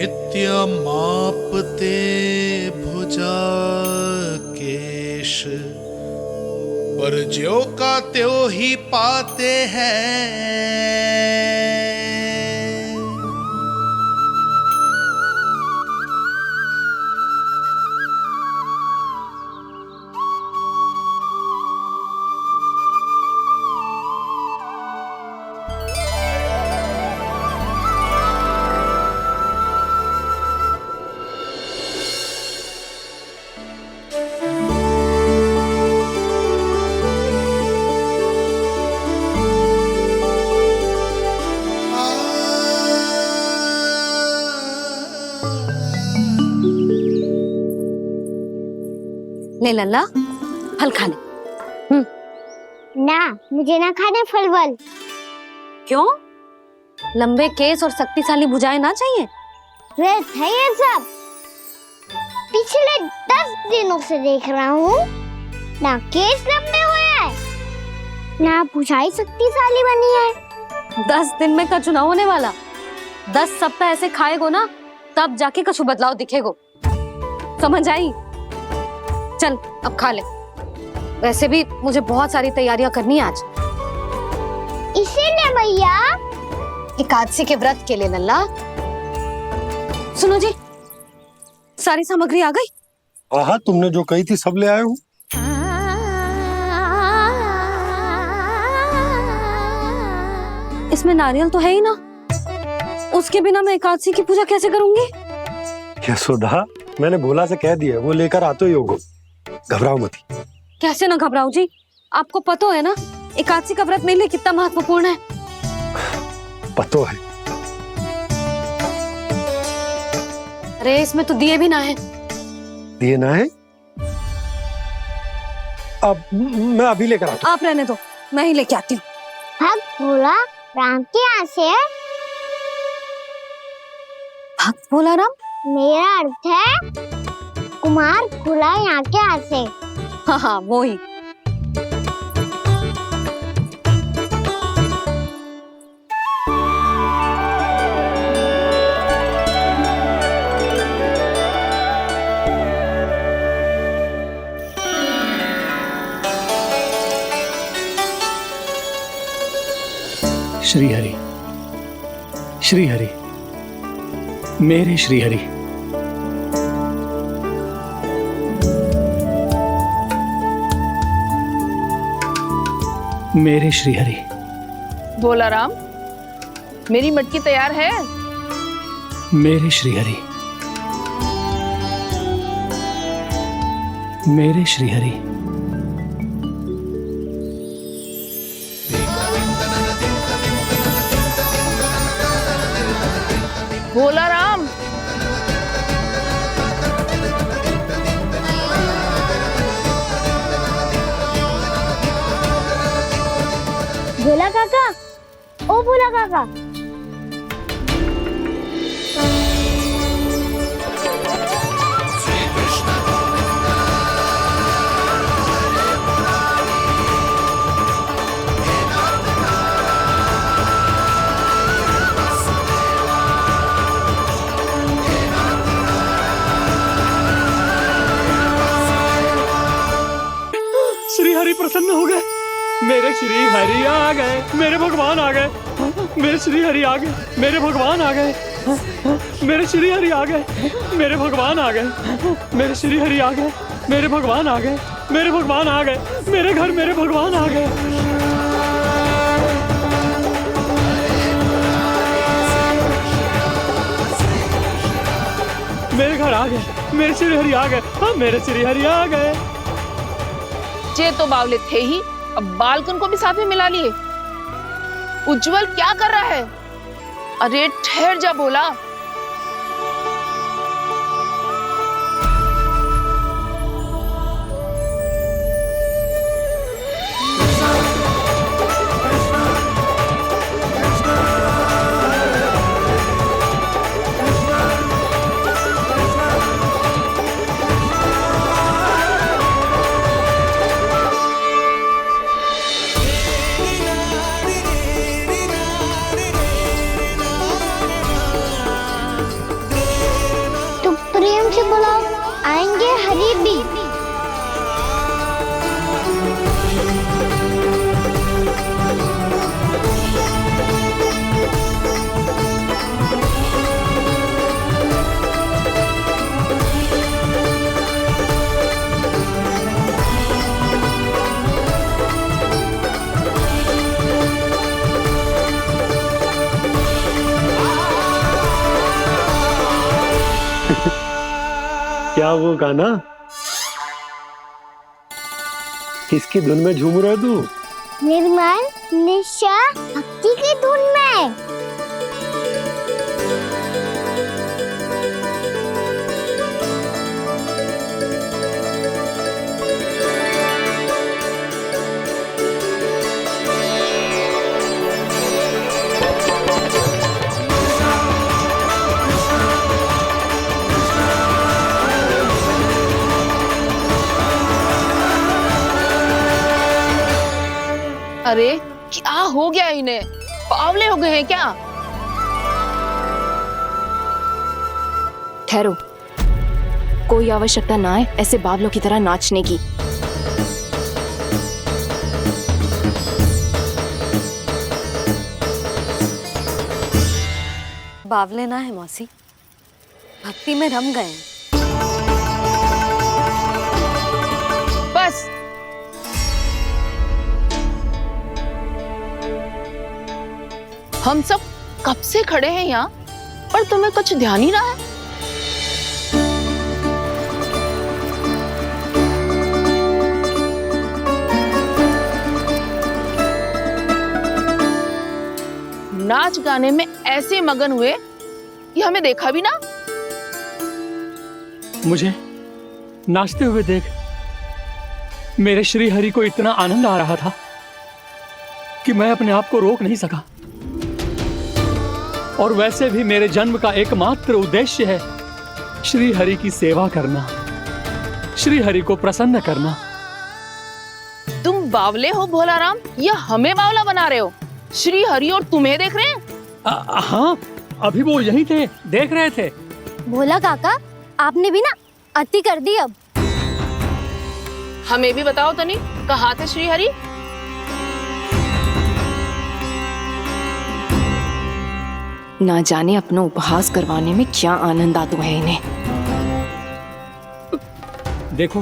नित्यमापते भुजा केश, पर ज्यों का त्यों ही पाते हैं। ले लल्ला, फल खा ले। ना, मुझे ना खाने फल वल। क्यों? लंबे केस और शक्तिशाली भुजाएं ना चाहिए? व्यर्थ है ये सब। पिछले 10 दिनों से देख रहा हूँ, ना केस लंबे हुए हैं, ना भुजाएं शक्तिशाली बनी है। 10 दिन में का चुनाव होने वाला। 10 सप्ताह ऐसे खाएगो ना, तब जाके कुछ बदलाव दिखेगो। समझ आई? चल अब खा ले। वैसे भी मुझे बहुत सारी तैयारियां करनी है आज। इसीलिए भैया, एकादशी के व्रत के लिए लल्ला। सुनो जी, सारी सामग्री आ गई? हाँ, तुमने जो कही थी सब ले आए हूँ। इसमें नारियल तो है ही ना, उसके बिना मैं एकादशी की पूजा कैसे करूंगी? यशोदा, मैंने भोला से कह दिया, वो लेकर आते ही होगा। घबराओ मत। कैसे ना घबराऊं जी, आपको पता है ना एकादशी का व्रत मेरे लिए कितना महत्वपूर्ण है। पता है। अरे इसमें तो दिए भी ना है। दिए ना है? अब मैं अभी लेकर आता हूँ। आप रहने दो, मैं ही लेके आती हूँ। भक्त भोला राम के यहाँ से है। भक्त भोला राम? मेरा अर्थ है कुमार भोला यहाँ के यहाँ से। हाँ हाँ, वो ही। श्री हरि, श्री हरि, मेरे श्री हरि। मेरे श्री हरि। भोला राम, मेरी मटकी तैयार है। मेरे श्री हरि। मेरे श्री हरि। भोला राम, भोला काका, ओ भोला काका। श्री हरि प्रसन्न हो गए। मेरे श्री हरि आ गए, मेरे भगवान आ गए। मेरे श्री हरि आ गए, मेरे भगवान आ गए। मेरे श्री हरि आ गए, मेरे भगवान आ गए। मेरे श्री हरि आ गए, मेरे भगवान आ गए। मेरे भगवान आ गए, मेरे घर मेरे भगवान आ गए। मेरे घर आ गए, मेरे श्री हरि आ गए। हाँ, मेरे श्री हरि आ गए। ये तो बावले थे ही, अब बालकन को भी साथ में मिला लिए। उज्जवल क्या कर रहा है? अरे ठहर जा भोला। क्या वो गाना? किसकी धुन में झूम रहा तू? निर्मल निशा भक्ति की धुन में। अरे क्या हो गया इन्हें? पावले हो गए हैं क्या? ठहरो, कोई आवश्यकता ना है ऐसे बावलों की तरह नाचने की। बावले ना है मौसी, भक्ति में रम गए हैं। बस हम सब कब से खड़े हैं यहाँ, पर तुम्हें कुछ ध्यान ही रहा है। नाच गाने में ऐसे मगन हुए कि हमें देखा भी ना। मुझे नाचते हुए देख मेरे श्री हरि को इतना आनंद आ रहा था कि मैं अपने आप को रोक नहीं सका। और वैसे भी मेरे जन्म का एकमात्र उद्देश्य है श्री हरि की सेवा करना, श्री हरि को प्रसन्न करना। तुम बावले हो भोलाराम, या हमें बावला बना रहे हो? श्री हरि और तुम्हें देख रहे हैं। हाँ, अभी वो यहीं थे, देख रहे थे। भोला काका, आपने भी ना अति कर दी। अब हमें भी बताओ तनी, कहाँ थे श्री हरि? ना जाने अपना उपहास करवाने में क्या आनंद आता है इन्हें। देखो,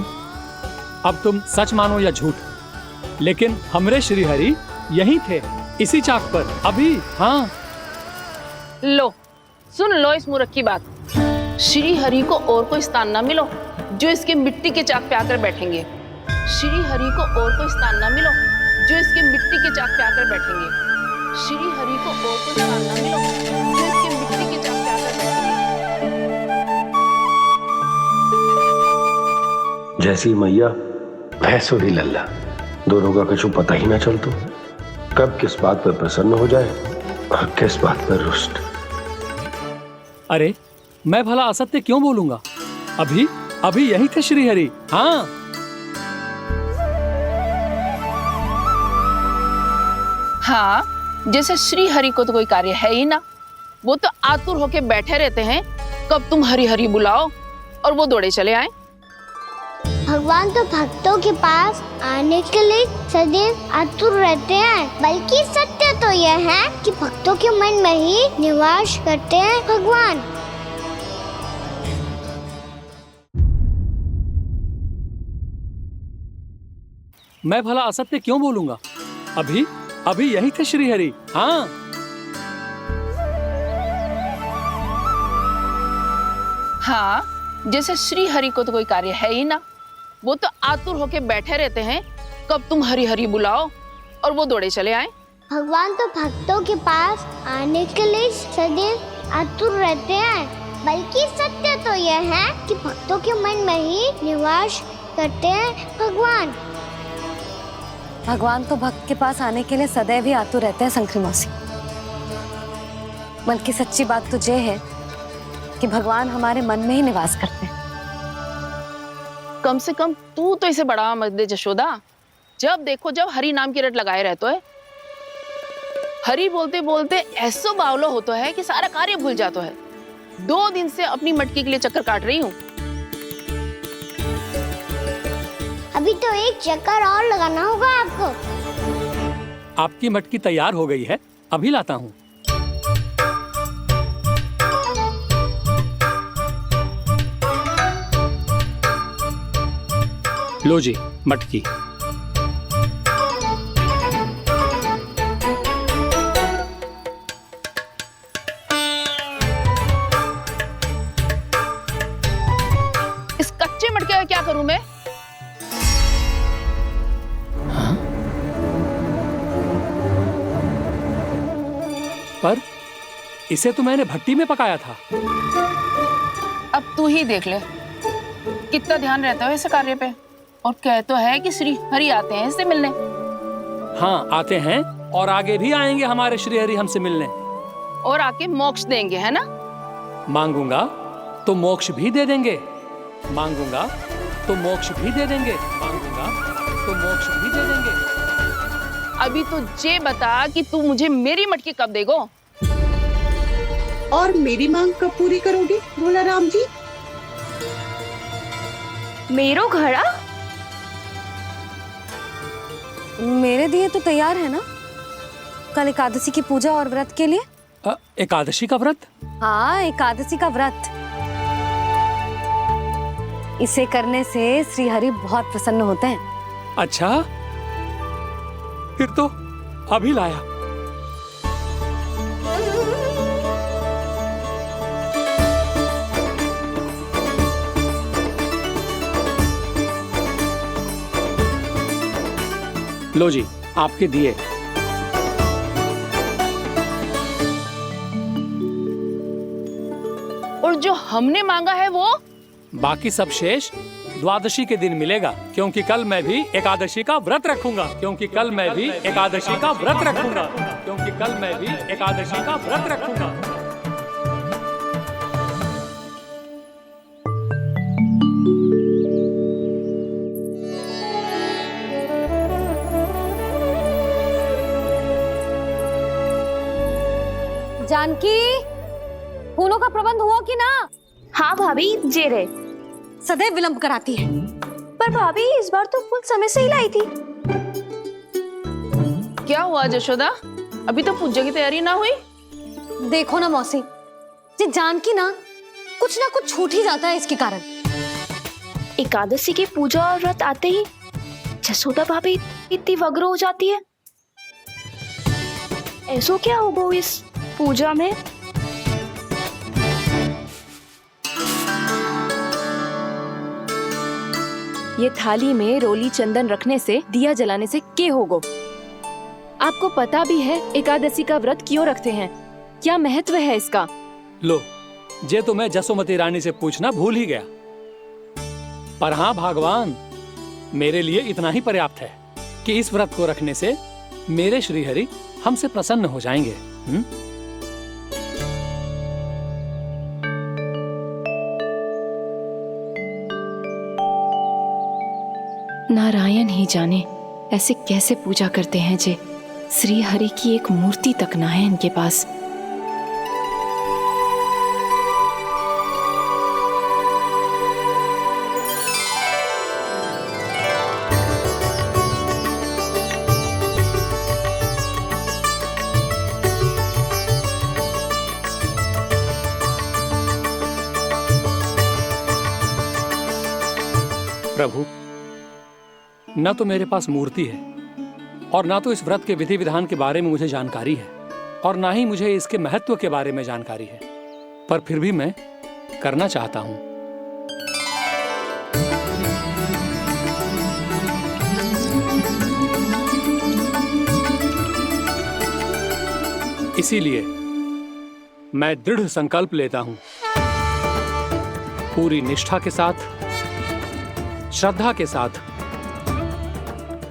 अब तुम सच मानो या झूठ, लेकिन हमरे श्री हरि यहीं थे, इसी चाक पर अभी। हाँ, लो सुन लो इस मूर्ख की बात। श्री हरि को और कोई स्थान ना मिलो जो इसके मिट्टी के चाक पे आकर बैठेंगे। श्री हरि को और कोई स्थान ना मिलो जो इसके मिट्टी के चाक पे आकर बैठेंगे। श्री हरि को और कोई स्थान ना मिलो जो इसके मिट्टी के चाक पे आकर बैठेंगे। जैसी मैया भैंस और लल्ला, दोनों का कुछ पता ही ना चलतो, कब किस बात पर प्रसन्न हो जाए और किस बात पर रुष्ट। अरे मैं भला असत्य क्यों बोलूंगा? अभी अभी यहीं थे श्री हरि। हाँ, हाँ, जैसे श्री हरि को तो कोई कार्य है ही ना, वो तो आतुर होके बैठे रहते हैं कब तुम हरि हरि बुलाओ और वो दौड़े चले आए। भगवान तो भक्तों के पास आने के लिए सदैव आतुर रहते हैं, बल्कि सत्य तो यह है कि भक्तों के मन में ही निवास करते हैं भगवान। मैं भला असत्य क्यों बोलूंगा? अभी अभी यहीं थे श्री हरि। हाँ, हाँ, जैसे श्री हरि को तो कोई कार्य है ही ना, वो तो आतुर होके बैठे रहते हैं कब तुम हरि हरि बुलाओ और वो दौड़े चले आए। भगवान तो भक्तों के पास आने के लिए सदैव आतुर रहते हैं, बल्कि सत्य तो यह है कि भक्तों के मन में ही निवास करते हैं भगवान। भगवान तो भक्त के पास आने के लिए सदैव ही आतुर रहते हैं शंकरी मौसी। मन की सच्ची बात तो ये है कि भगवान हमारे मन में ही निवास करते हैं। कम से कम तू तो इसे बढ़ावा मत दे जशोदा। जब देखो जब हरि नाम की रट लगाए रहते है। हरि बोलते बोलते ऐसो बावलो होता है कि सारा कार्य भूल जाता है। 2 दिन से अपनी मटकी के लिए चक्कर काट रही हूँ। अभी तो एक चक्कर और लगाना होगा आपको। आपकी मटकी तैयार हो गई है, अभी लाता हूँ। लो जी मटकी। इस करूं मैं? पर इसे तो मैंने भट्टी में पकाया था। अब तू ही देख ले कितना ध्यान रहता है इस कार्य पे। और कह तो है कि श्री हरि आते हैं इससे मिलने। हाँ, आते हैं और आगे भी आएंगे हमारे श्री हरि हमसे मिलने। और आके मोक्ष देंगे, है ना? मांगूंगा तो मोक्ष भी दे देंगे, मांगूंगा तो मोक्ष भी दे देंगे, मांगूंगा तो मोक्ष भी दे देंगे। अभी तो ये बता कि तू मुझे मेरी मटकी कब देगो? और मेरी मांग कब पूरी करोगे भोला राम जी? मेरो घड़ा मेरे दिए तो तैयार है ना कल एकादशी की पूजा और व्रत के लिए? एकादशी का व्रत? हाँ, एकादशी का व्रत। इसे करने से श्री हरि बहुत प्रसन्न होते हैं। अच्छा, फिर तो अभी लाया। लो जी, आपके दिए। और जो हमने मांगा है वो? बाकी सब शेष द्वादशी के दिन मिलेगा, क्योंकि कल मैं भी एकादशी का व्रत रखूंगा, क्योंकि कल मैं भी एकादशी का व्रत रखूंगा, क्योंकि कल मैं भी एकादशी का व्रत रखूंगा। जानकी, फूलों का प्रबंध हुआ कि ना? हाँ भाभी, जे रे। सदैव विलंब कराती है। पर भाभी इस बार तो फूल समय से ही लाई थी। क्या हुआ जशोदा? अभी तो पूजा की तैयारी ना हुई? देखो ना मौसी, ये जानकी ना कुछ छूट ही जाता है इसके कारण। एकादशी की पूजा और व्रत आते ही जसोदा भाभी इतनी वग्र हो जाती है। ऐसो क्या होगा इस पूजा में? ये थाली में रोली चंदन रखने से, दिया जलाने से के होगो? आपको पता भी है एकादशी का व्रत क्यों रखते हैं? क्या महत्व है इसका? लो, जे तो मैं जसोमती रानी से पूछना भूल ही गया। पर हाँ भगवान, मेरे लिए इतना ही पर्याप्त है कि इस व्रत को रखने से मेरे श्री हरि हमसे प्रसन्न हो जाएंगे। नारायण ही जाने ऐसे कैसे पूजा करते हैं जे श्री हरि की एक मूर्ति तक ना है इनके पास। प्रभु, न तो मेरे पास मूर्ति है और ना तो इस व्रत के विधि विधान के बारे में मुझे जानकारी है, और ना ही मुझे इसके महत्व के बारे में जानकारी है, पर फिर भी मैं करना चाहता हूं। इसीलिए मैं दृढ़ संकल्प लेता हूं, पूरी निष्ठा के साथ, श्रद्धा के साथ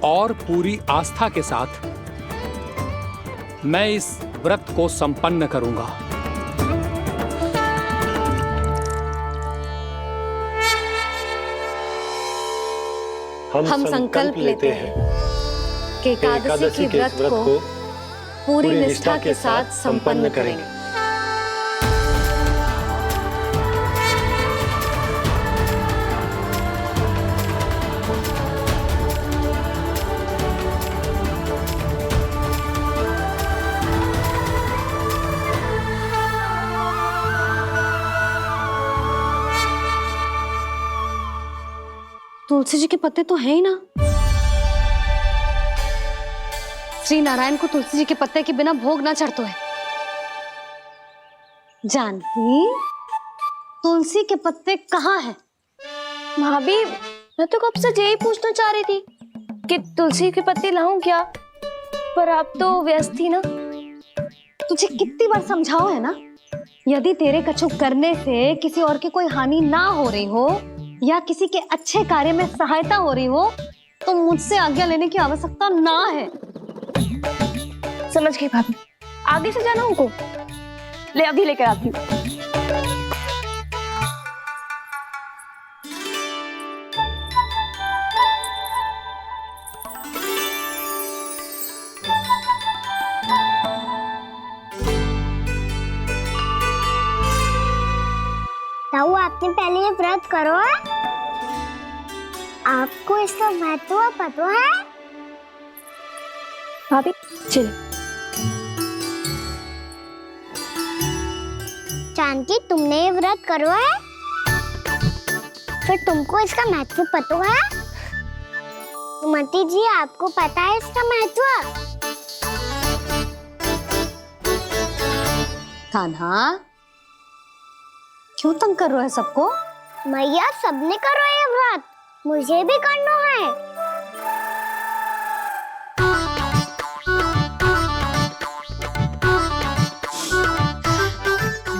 और पूरी आस्था के साथ मैं इस व्रत को संपन्न करूंगा। हम संकल्प लेते हैं कि एकादशी के व्रत को पूरी निष्ठा के साथ संपन्न करेंगे। तुलसी जी के पत्ते तो हैं ही ना। श्री नारायण को तुलसी जी के पत्ते के बिना भोग ना चढ़तो है। जानकी, तुलसी के पत्ते कहाँ हैं? भाभी मैं तो कब से यही पूछना चाह रही थी कि तुलसी की पत्ती लाऊं क्या, पर आप तो व्यस्त थी ना। तुझे कितनी बार समझाओ है ना, यदि तेरे कछु करने से किसी और की कोई हानि ना हो रही हो या किसी के अच्छे कार्य में सहायता हो रही हो तो मुझसे आज्ञा लेने की आवश्यकता ना है। समझ गई भाभी, आगे से जाना उनको। ले अभी लेकर आती हूँ। ताऊ, आपने पहले ये व्रत करो है? आपको इसका महत्व पता है? भाभी चल। जानकी, तुमने ये व्रत करो है? फिर तुमको इसका महत्व पता है? सुमति जी, आपको पता है इसका महत्व? कान्हा, क्यों तंग कर रहे हो सबको? मैया, सबने करो ये व्रत, मुझे भी करना है।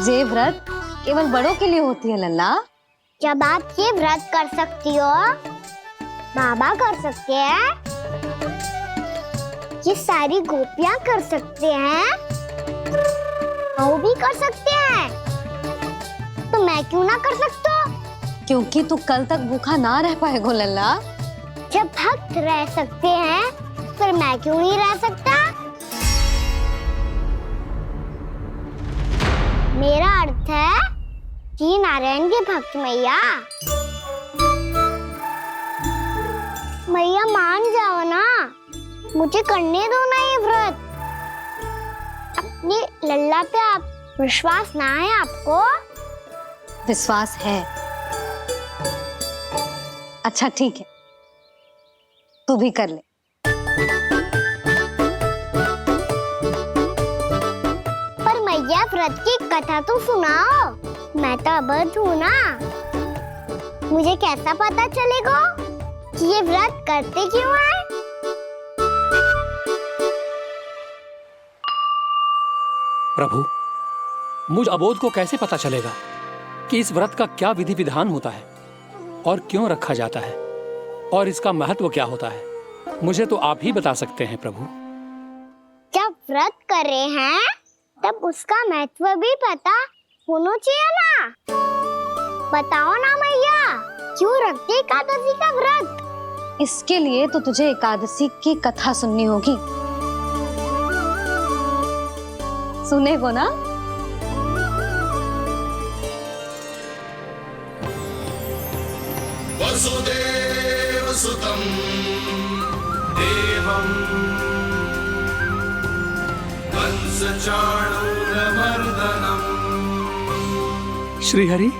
ये व्रत केवल बड़ों के लिए होती है लल्ला। जब आप ये व्रत कर सकती हो, बाबा कर सकते हैं, ये सारी गोपियां कर सकते हैं, वो भी कर सकते हैं, तो मैं क्यों ना कर सकता? क्योंकि तू कल तक भूखा ना रह पाएगो लल्ला। जब भक्त रह सकते हैं, फिर मैं क्यों नहीं रह सकता? मेरा अर्थ है कि नारायण के भक्त मैया, मैया मान जाओ ना, मुझे करने दो ना ये व्रत। अपनी लल्ला पे आप विश्वास ना है आपको? विश्वास है। अच्छा ठीक है, तू भी कर ले। पर मैया, व्रत की कथा तो सुनाओ, मैं तो अबध हूँ ना। मुझे कैसा पता चलेगा कि ये व्रत करते क्यों है? प्रभु, मुझ अबोध को कैसे पता चलेगा कि इस व्रत का क्या विधि विधान होता है और क्यों रखा जाता है और इसका महत्व क्या होता है? मुझे तो आप ही बता सकते हैं प्रभु। जब व्रत कर रहे हैं तब उसका महत्व भी पता होना चाहिए ना। बताओ ना मैया, क्यों रखते एकादशी का व्रत? इसके लिए तो तुझे एकादशी की कथा सुननी होगी। सुनेगो ना? वसुदेव सुतं देवं कंस चाणूरमर्दनम् श्रीहरि,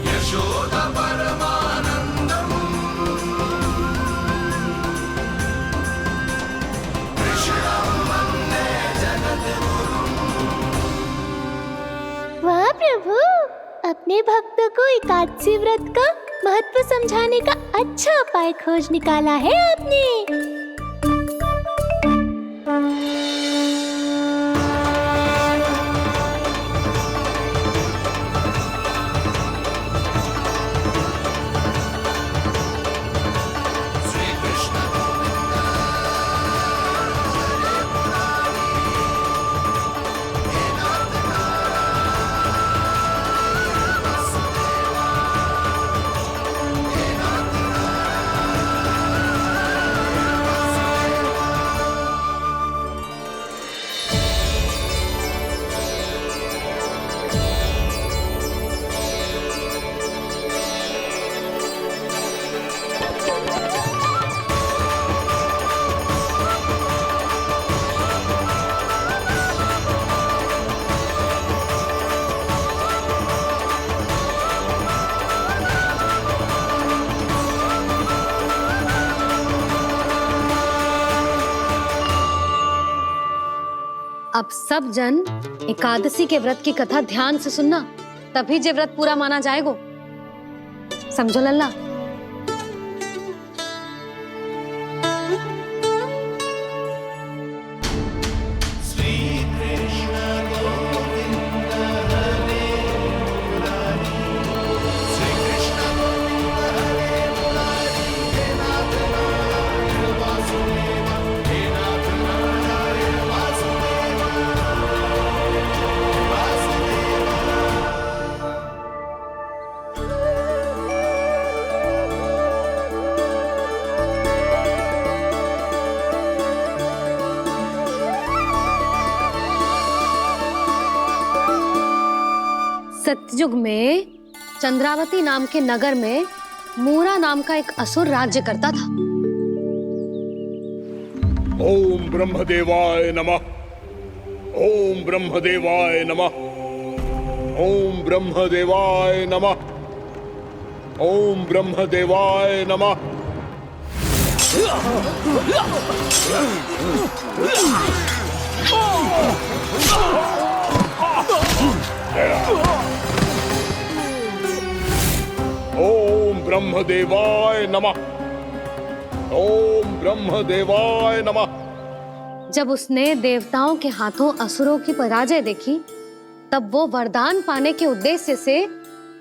यशोदा परमानंदम् कृष्णं वन्दे जगद्गुरुम्। वाह प्रभु, अपने भक्तों को एकादशी व्रत का महत्व समझाने का अच्छा उपाय खोज निकाला है आपने। अब सब जन एकादशी के व्रत की कथा ध्यान से सुनना, तभी जे व्रत पूरा माना जाएगो। समझो लल्ला। सतयुग में चंद्रावती नाम के नगर में मूरा नाम का एक असुर राज्य करता था। ओम ब्रह्मदेवाय नमः। ओम ब्रह्मदेवाय नमः। ओम ब्रह्मदेवाय नमः। ओम ब्रह्मदेवाय नमः। ओम ब्रह्मदेवाय नमः। ओम ब्रह्मदेवाय नमः। जब उसने देवताओं के हाथों असुरों की पराजय देखी, तब वो वरदान पाने के उद्देश्य से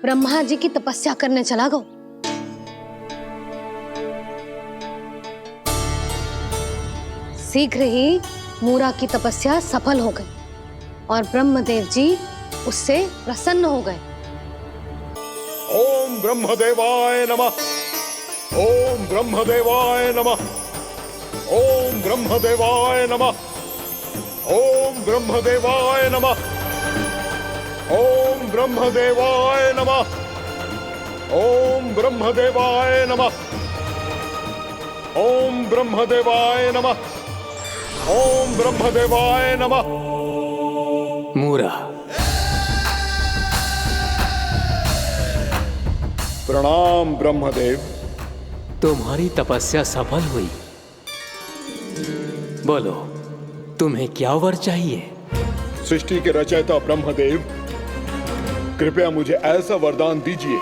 ब्रह्मा जी की तपस्या करने चला गया। शीघ्र ही मूरा की तपस्या सफल हो गई और ब्रह्मदेव जी उससे प्रसन्न हो गए। ओम ब्रह्मदेवाय नमः। ओम ब्रह्मदेवाय नमः। ओम ब्रह्मदेवाय नमः। ओम ब्रह्मदेवाय नमः। ओम ब्रह्मदेवाय नमः। ओम ब्रह्मदेवाय नमः। ओम ब्रह्मदेवाय नमः। ओम ब्रह्मदेवाय नमः। मूरा, प्रणाम ब्रह्मदेव। तुम्हारी तपस्या सफल हुई। बोलो, तुम्हें क्या वर चाहिए? सृष्टि के रचयिता ब्रह्मदेव, कृपया मुझे ऐसा वरदान दीजिए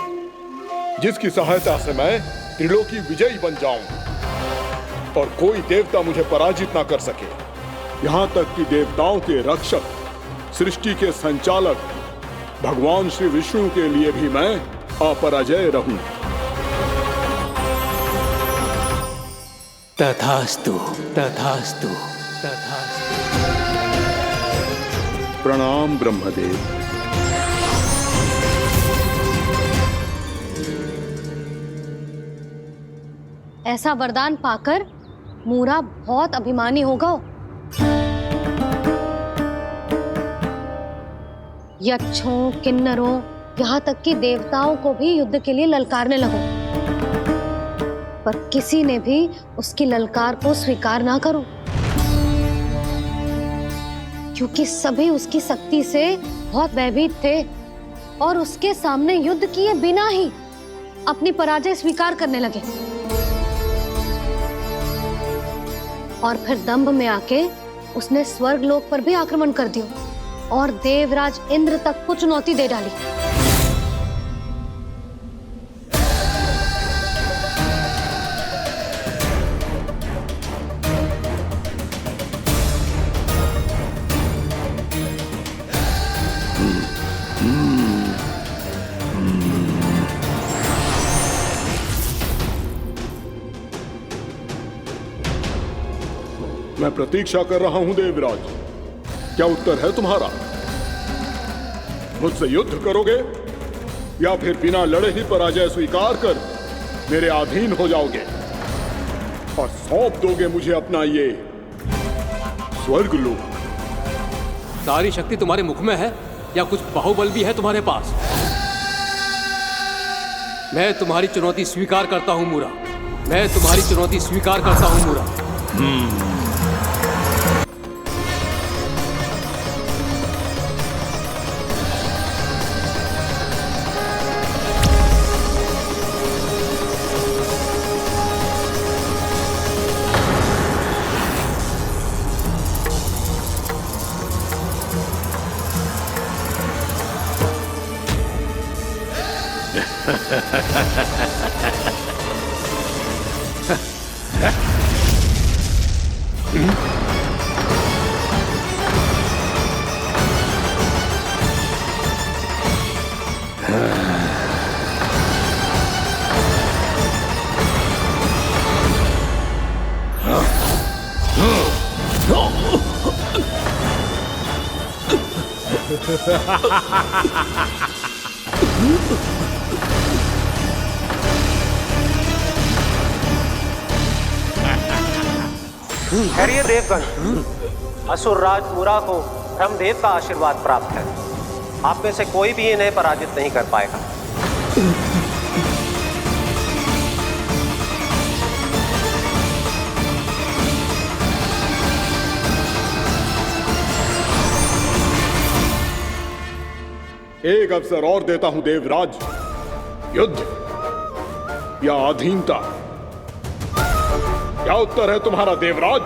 जिसकी सहायता से मैं त्रिलोकी विजयी बन जाऊं और कोई देवता मुझे पराजित ना कर सके। यहां तक कि देवताओं के रक्षक, सृष्टि के संचालक भगवान श्री विष्णु के लिए भी मैं अपराजय रहूं। तथास्तु, तथास्तु, तथास्तु। प्रणाम ब्रह्मदेव। ऐसा वरदान पाकर मूरा बहुत अभिमानी होगा। यक्षों, किन्नरों, यहाँ तक कि देवताओं को भी युद्ध के लिए ललकारने लगो, पर किसी ने भी उसकी ललकार को स्वीकार ना करो, क्योंकि सभी उसकी शक्ति से बहुत भयभीत थे और उसके सामने युद्ध किए बिना ही अपनी पराजय स्वीकार करने लगे। और फिर दंभ में आके उसने स्वर्ग लोक पर भी आक्रमण कर दिया और देवराज इंद्र तक को चुनौती दे डाली। मैं प्रतीक्षा कर रहा हूं देवराज। क्या उत्तर है तुम्हारा? मुझसे युद्ध करोगे या फिर बिना लड़े ही पराजय स्वीकार कर मेरे अधीन हो जाओगे और सौंप दोगे मुझे अपना ये स्वर्ग लोक? सारी शक्ति तुम्हारे मुख में है या कुछ बाहुबल भी है तुम्हारे पास? मैं तुम्हारी चुनौती स्वीकार करता हूं मूरा। मैं तुम्हारी चुनौती स्वीकार करता हूं मूरा। खैरिए देवगण, असुरराज मुरा को ब्रह्मदेव का आशीर्वाद प्राप्त है। आप में से कोई भी इन्हें पराजित नहीं कर पाएगा। एक अवसर और देता हूं देवराज, युद्ध या अधीनता, क्या उत्तर है तुम्हारा देवराज?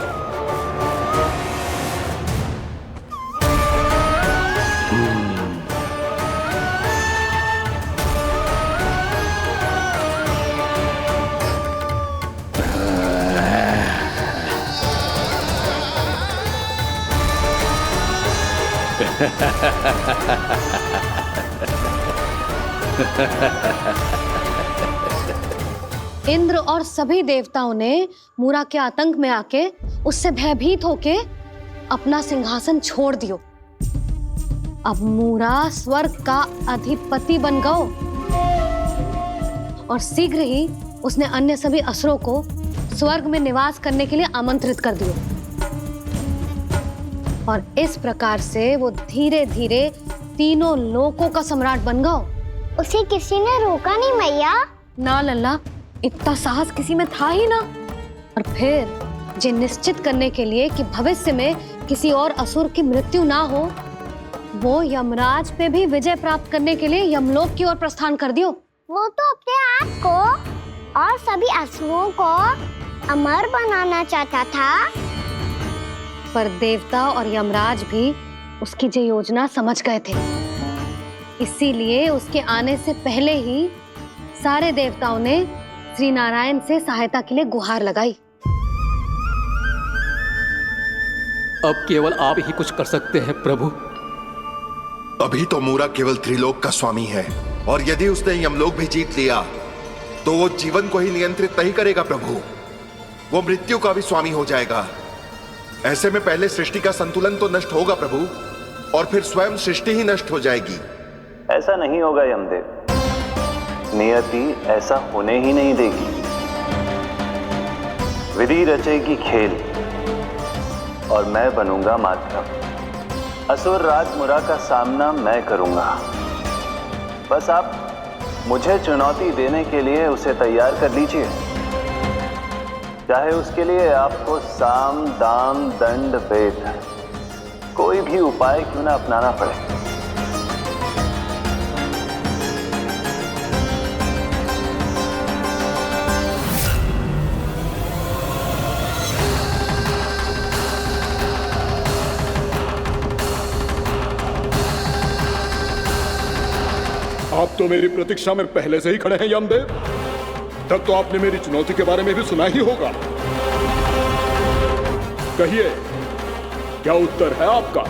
इंद्र और सभी देवताओं ने मूरा के आतंक में आके उससे भयभीत होके अपना सिंहासन छोड़ दियो। अब मूरा स्वर्ग का अधिपति बन गयो और शीघ्र ही उसने अन्य सभी असुरों को स्वर्ग में निवास करने के लिए आमंत्रित कर दियो। और इस प्रकार से वो धीरे धीरे तीनों लोकों का सम्राट बन गयो। उसे किसी ने रोका नहीं मैया? ना लल्ला, इतना साहस किसी में था ही ना। और फिर ये निश्चित करने के लिए कि भविष्य में किसी और असुर की मृत्यु ना हो, वो यमराज पे भी विजय प्राप्त करने के लिए यमलोक की ओर प्रस्थान कर दियो। वो तो अपने आप को और सभी असुरों को अमर बनाना चाहता था। पर देवता और यमराज भी उसकी ये योजना समझ गए थे। इसीलिए उसके आने से पहले ही सारे देवताओं ने श्री नारायण से सहायता के लिए गुहार लगाई। अब केवल आप ही कुछ कर सकते हैं प्रभु। अभी तो मूरा केवल त्रिलोक का स्वामी है, और यदि उसने यमलोक भी जीत लिया तो वो जीवन को ही नियंत्रित नहीं करेगा प्रभु, वो मृत्यु का भी स्वामी हो जाएगा। ऐसे में पहले सृष्टि का संतुलन तो नष्ट होगा प्रभु, और फिर स्वयं सृष्टि ही नष्ट हो जाएगी। ऐसा नहीं होगा यमदेव, नियति ऐसा होने ही नहीं देगी। विधि रचेगी खेल और मैं बनूंगा माध्यम। असुर राज मुरा का सामना मैं करूंगा। बस आप मुझे चुनौती देने के लिए उसे तैयार कर लीजिए, चाहे उसके लिए आपको साम दाम दंड भेद कोई भी उपाय क्यों ना अपनाना पड़े। आप तो मेरी प्रतीक्षा में पहले से ही खड़े हैं यमदेव। तब तो आपने मेरी चुनौती के बारे में भी सुना ही होगा। कहिए, क्या उत्तर है आपका?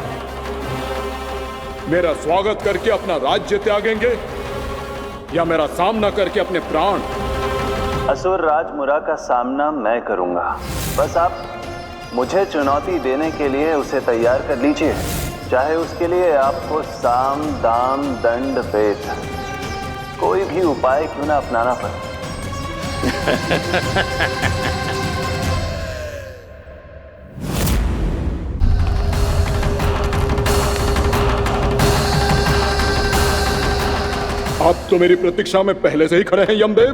मेरा स्वागत करके अपना राज्य त्यागेंगे या मेरा सामना करके अपने प्राण? असुर राज मुरा का सामना मैं करूंगा। बस आप मुझे चुनौती देने के लिए उसे तैयार कर लीजिए, चाहे उसके लिए आपको साम दाम दंड भेद कोई भी उपाय क्यों ना अपनाना पड़े। आप तो मेरी प्रतीक्षा में पहले से ही खड़े हैं यमदेव।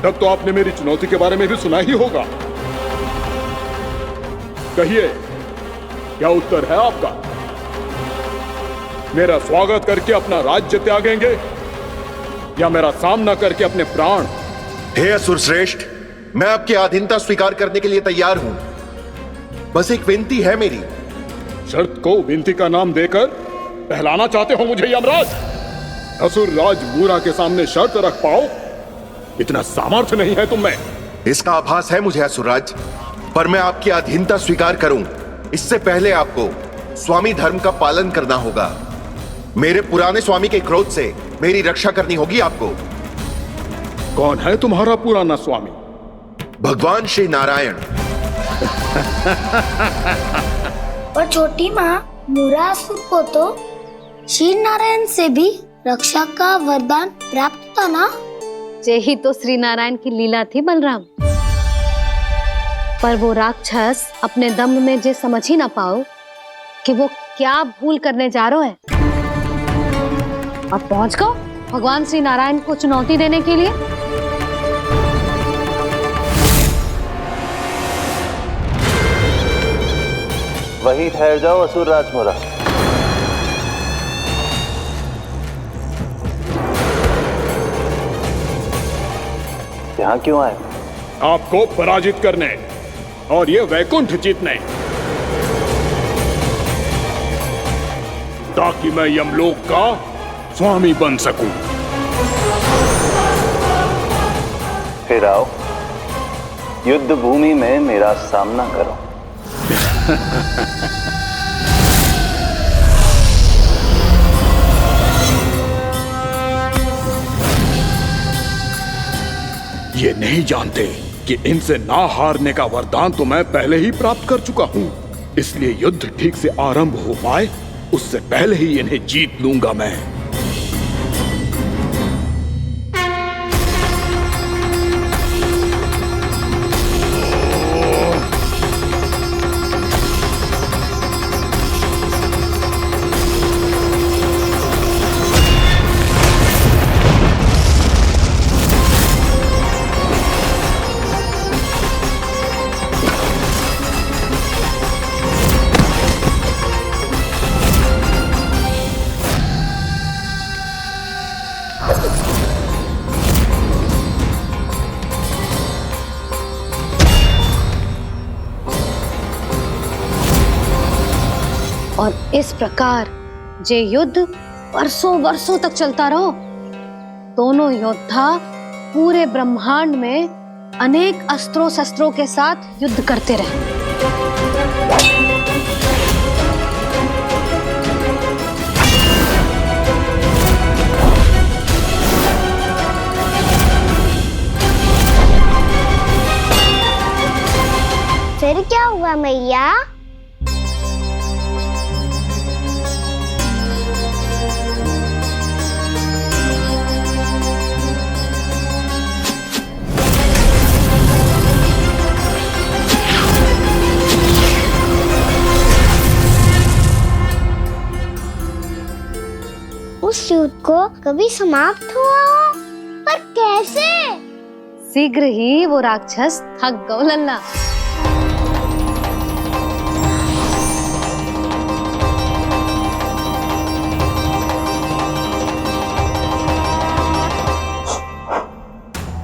तब तो आपने मेरी चुनौती के बारे में भी सुना ही होगा। कहिए, क्या उत्तर है आपका? मेरा स्वागत करके अपना राज्य त्यागेंगे या मेरा सामना करके अपने प्राण? हे असुर श्रेष्ठ, मैं आपकी अधीनता स्वीकार करने के लिए तैयार हूं। बस एक विनती है मेरी। शर्त को विनती का नाम देकर पहलाना चाहते हो मुझे यमराज? असुर राज मूरा के सामने शर्त रख पाओ? इतना सामर्थ्य नहीं है तुम में। इसका आभास है मुझे असुरराज, पर मैं आपकी अधीनता स्वीकार करूं इससे पहले आपको स्वामी धर्म का पालन करना होगा। मेरे पुराने स्वामी के क्रोध से मेरी रक्षा करनी होगी आपको। कौन है तुम्हारा पुराना स्वामी? भगवान श्री नारायण। और छोटी माँ मूरासुर को तो श्री नारायण से भी रक्षा का वरदान प्राप्त था ना? यही तो श्री नारायण की लीला थी बलराम। पर वो राक्षस अपने दम में जे समझ ही ना पाओ कि वो क्या भूल करने जा रहे है। अब पहुंच गो भगवान श्री नारायण को चुनौती देने के लिए। वहीं ठहर जाओ असुर राजमुरा। यहाँ क्यों आए? आपको पराजित करने और ये वैकुंठ जीतने, ताकि मैं यमलोक का स्वामी बन सकूं। फिर आओ, युद्ध भूमि में मेरा सामना करो। ये नहीं जानते कि इनसे ना हारने का वरदान तो मैं पहले ही प्राप्त कर चुका हूं, इसलिए युद्ध ठीक से आरंभ हो पाए उससे पहले ही इन्हें जीत लूंगा मैं। और इस प्रकार जे युद्ध वर्षों वर्षों तक चलता रहो। दोनों योद्धा पूरे ब्रह्मांड में अनेक अस्त्रों शस्त्रों के साथ युद्ध करते रहे। फिर क्या हुआ मैया? उस युद्ध को कभी समाप्त हुआ हो, पर कैसे? शीघ्र ही वो राक्षस थक गौ लल्ला।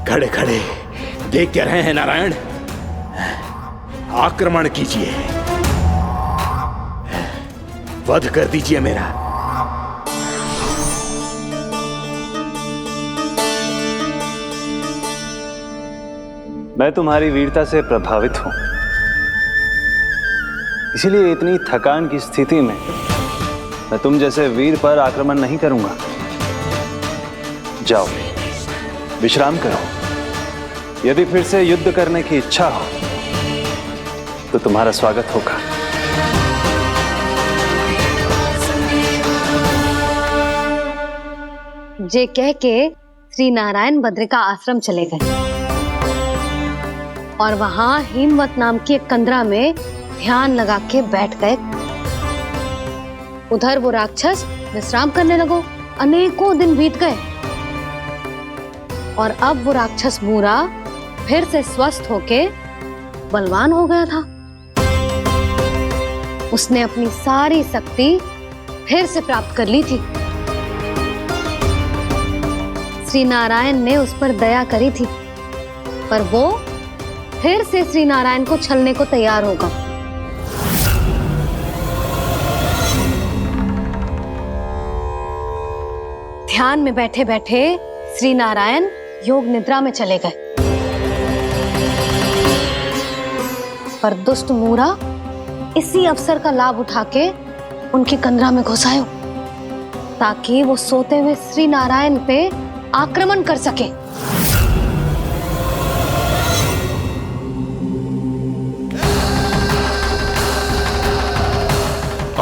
खड़े खड़े देखते रहे हैं नारायण, आक्रमण कीजिए, वध कर दीजिए मेरा। मैं तुम्हारी वीरता से प्रभावित हूं, इसीलिए इतनी थकान की स्थिति में मैं तुम जैसे वीर पर आक्रमण नहीं करूंगा। जाओ विश्राम करो। यदि फिर से युद्ध करने की इच्छा हो तो तुम्हारा स्वागत होगा। जे कह के श्री नारायण बद्रिका आश्रम चले गए और वहां हिमवत नाम की एक कंदरा में ध्यान लगा के बैठ गए। उधर वो राक्षस विश्राम करने लगो। अनेकों दिन बीत गए और अब वो राक्षस मूरा फिर से स्वस्थ होके बलवान हो गया था। उसने अपनी सारी शक्ति फिर से प्राप्त कर ली थी। श्री नारायण ने उस पर दया करी थी, पर वो फिर से श्री नारायण को छलने को तैयार होगा। ध्यान में बैठे बैठे श्री नारायण योग निद्रा में चले गए, पर दुष्ट मूरा इसी अवसर का लाभ उठा के उनकी कंदरा में घुस आयो ताकि वो सोते हुए श्री नारायण पे आक्रमण कर सके।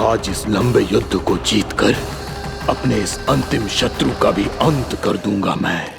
आज इस लंबे युद्ध को जीतकर अपने इस अंतिम शत्रु का भी अंत कर दूंगा मैं।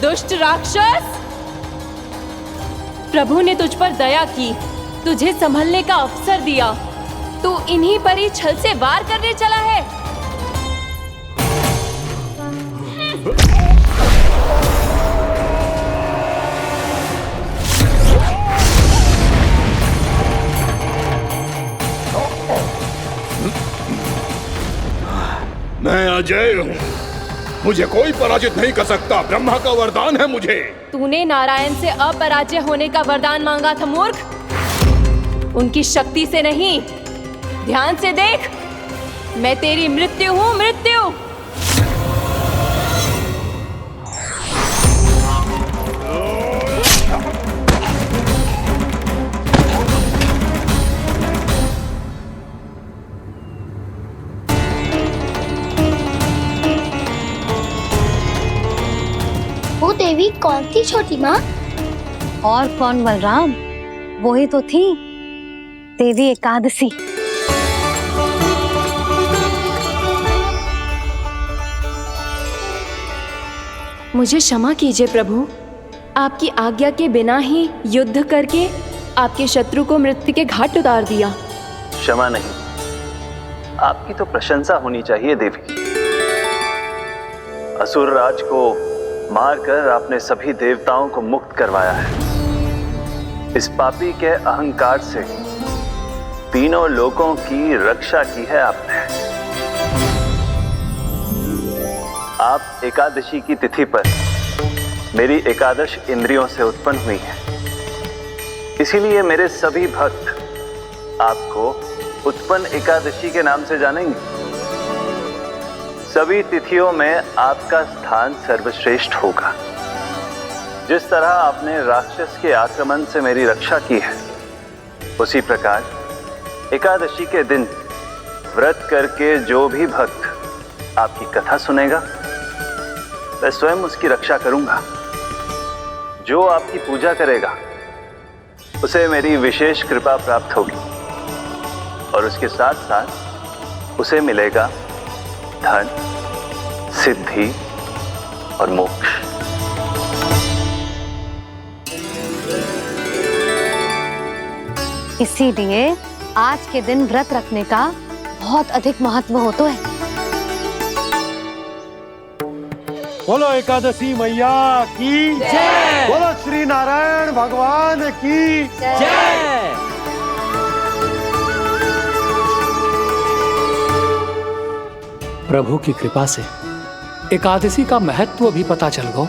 दुष्ट राक्षस, प्रभु ने तुझ पर दया की, तुझे संभलने का अवसर दिया। तू इन्हीं पर ही छल से वार करने चला है। मैं अजय हूँ, मुझे कोई पराजित नहीं कर सकता। ब्रह्मा का वरदान है मुझे। तूने नारायण से अपराजय होने का वरदान मांगा था मूर्ख, उनकी शक्ति से नहीं। ध्यान से देख, मैं तेरी मृत्यु हूँ, मृत्यु। देवी कौन थी छोटी माँ? और कौन बलराम, वही तो थी देवी एकादशी। मुझे क्षमा कीजिए प्रभु, आपकी आज्ञा के बिना ही युद्ध करके आपके शत्रु को मृत्यु के घाट उतार दिया। क्षमा नहीं, आपकी तो प्रशंसा होनी चाहिए देवी। असुर राज को मारकर आपने सभी देवताओं को मुक्त करवाया है। इस पापी के अहंकार से तीनों लोकों की रक्षा की है आपने। आप एकादशी की तिथि पर मेरी एकादश इंद्रियों से उत्पन्न हुई हैं। इसीलिए मेरे सभी भक्त आपको उत्पन्न एकादशी के नाम से जानेंगे। सभी तिथियों में आपका स्थान सर्वश्रेष्ठ होगा। जिस तरह आपने राक्षस के आक्रमण से मेरी रक्षा की है, उसी प्रकार एकादशी के दिन व्रत करके जो भी भक्त आपकी कथा सुनेगा, मैं स्वयं उसकी रक्षा करूंगा। जो आपकी पूजा करेगा उसे मेरी विशेष कृपा प्राप्त होगी और उसके साथ साथ उसे मिलेगा धन, सिद्धि और मोक्ष। इसीलिए आज के दिन व्रत रखने का बहुत अधिक महत्व होता है। बोलो एकादशी मैया की जय, बोलो श्री नारायण भगवान की जय। प्रभु की कृपा से एकादशी का महत्व भी पता चल गो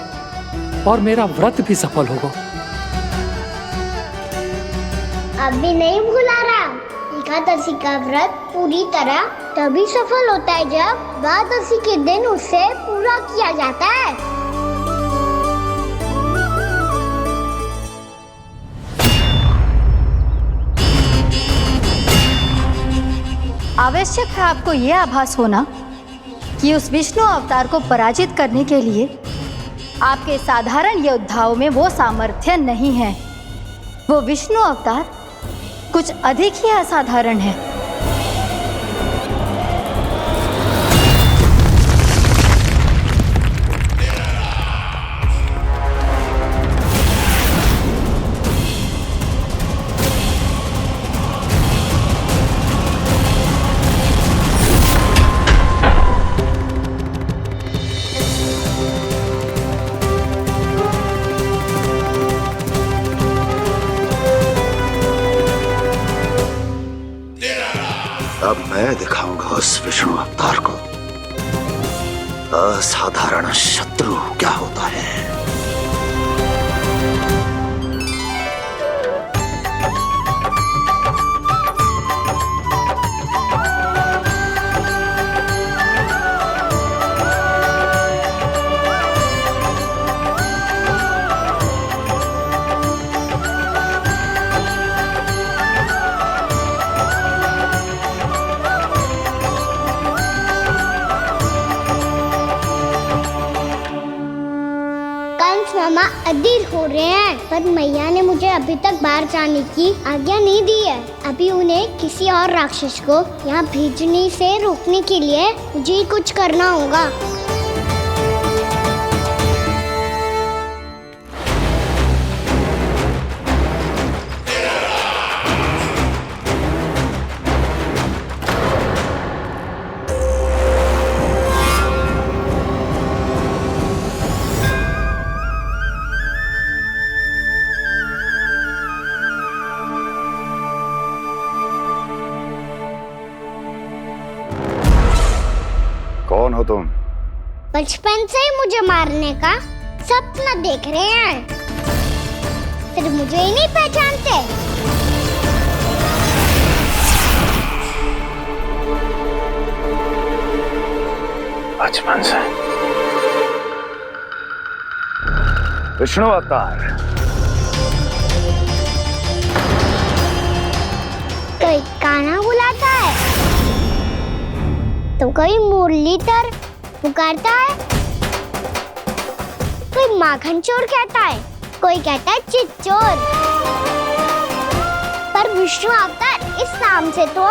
और मेरा व्रत भी सफल होगा। अभी नहीं भूला राम, एकादशी का व्रत पूरी तरह तभी सफल होता है जब द्वादशी के दिन उसे पूरा किया जाता है। आवश्यक है आपको यह आभास होना कि उस विष्णु अवतार को पराजित करने के लिए आपके साधारण योद्धाओं में वो सामर्थ्य नहीं है। वो विष्णु अवतार कुछ अधिक ही असाधारण है। मैं दिखाऊंगा उस विष्णु अवतार को असाधारण शत्रु क्या होता है। मामा अधीर हो रहे हैं, पर मैया ने मुझे अभी तक बाहर जाने की आज्ञा नहीं दी है। अभी उन्हें किसी और राक्षस को यहाँ भेजने से रोकने के लिए मुझे ही कुछ करना होगा। कौन हो तुम? बचपन से ही मुझे मारने का सपना देख रहे हैं, फिर मुझे ही नहीं पहचानते। बचपन से विष्णु अवतार। कोई कान्हा बुलाता है तो कोई मुरलीधर पुकारता है, कोई माखन चोर कहता है, कोई कहता है चिच्चोर। पर विष्णु अवतार इस नाम से तो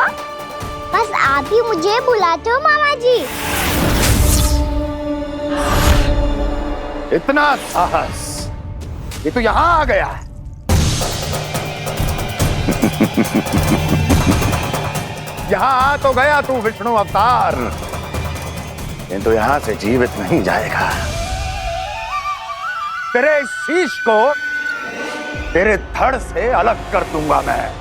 बस आप ही मुझे बुलाते हो मामा जी। इतना साहस, ये तो यहाँ आ गया है। यहाँ आ तो गया तू विष्णु अवतार, किंतु यहाँ से जीवित नहीं जाएगा। तेरे शीश को तेरे धड़ से अलग कर दूंगा मैं।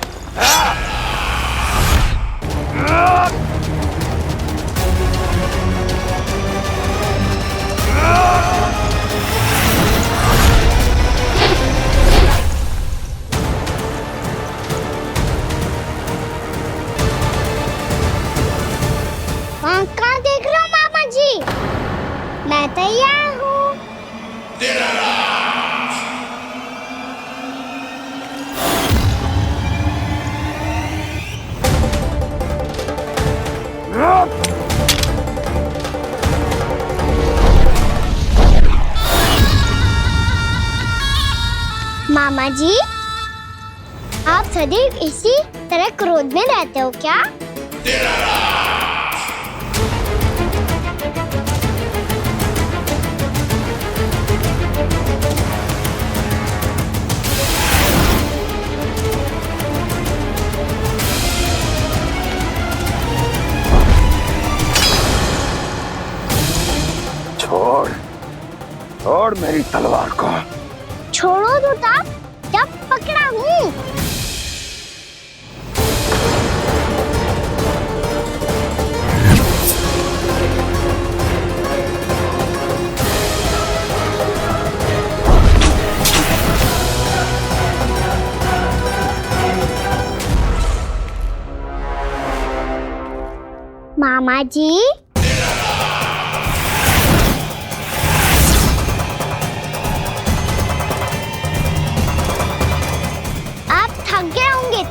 कहाँ देख रहे हो मामा जी? मैं तैयार हूँ। मामा जी, आप सदैव इसी तरह क्रोध में रहते हो क्या? छोड़, छोड़ मेरी तलवार को। छोड़ो तो तब जब पकड़ा हूँ। मामा जी,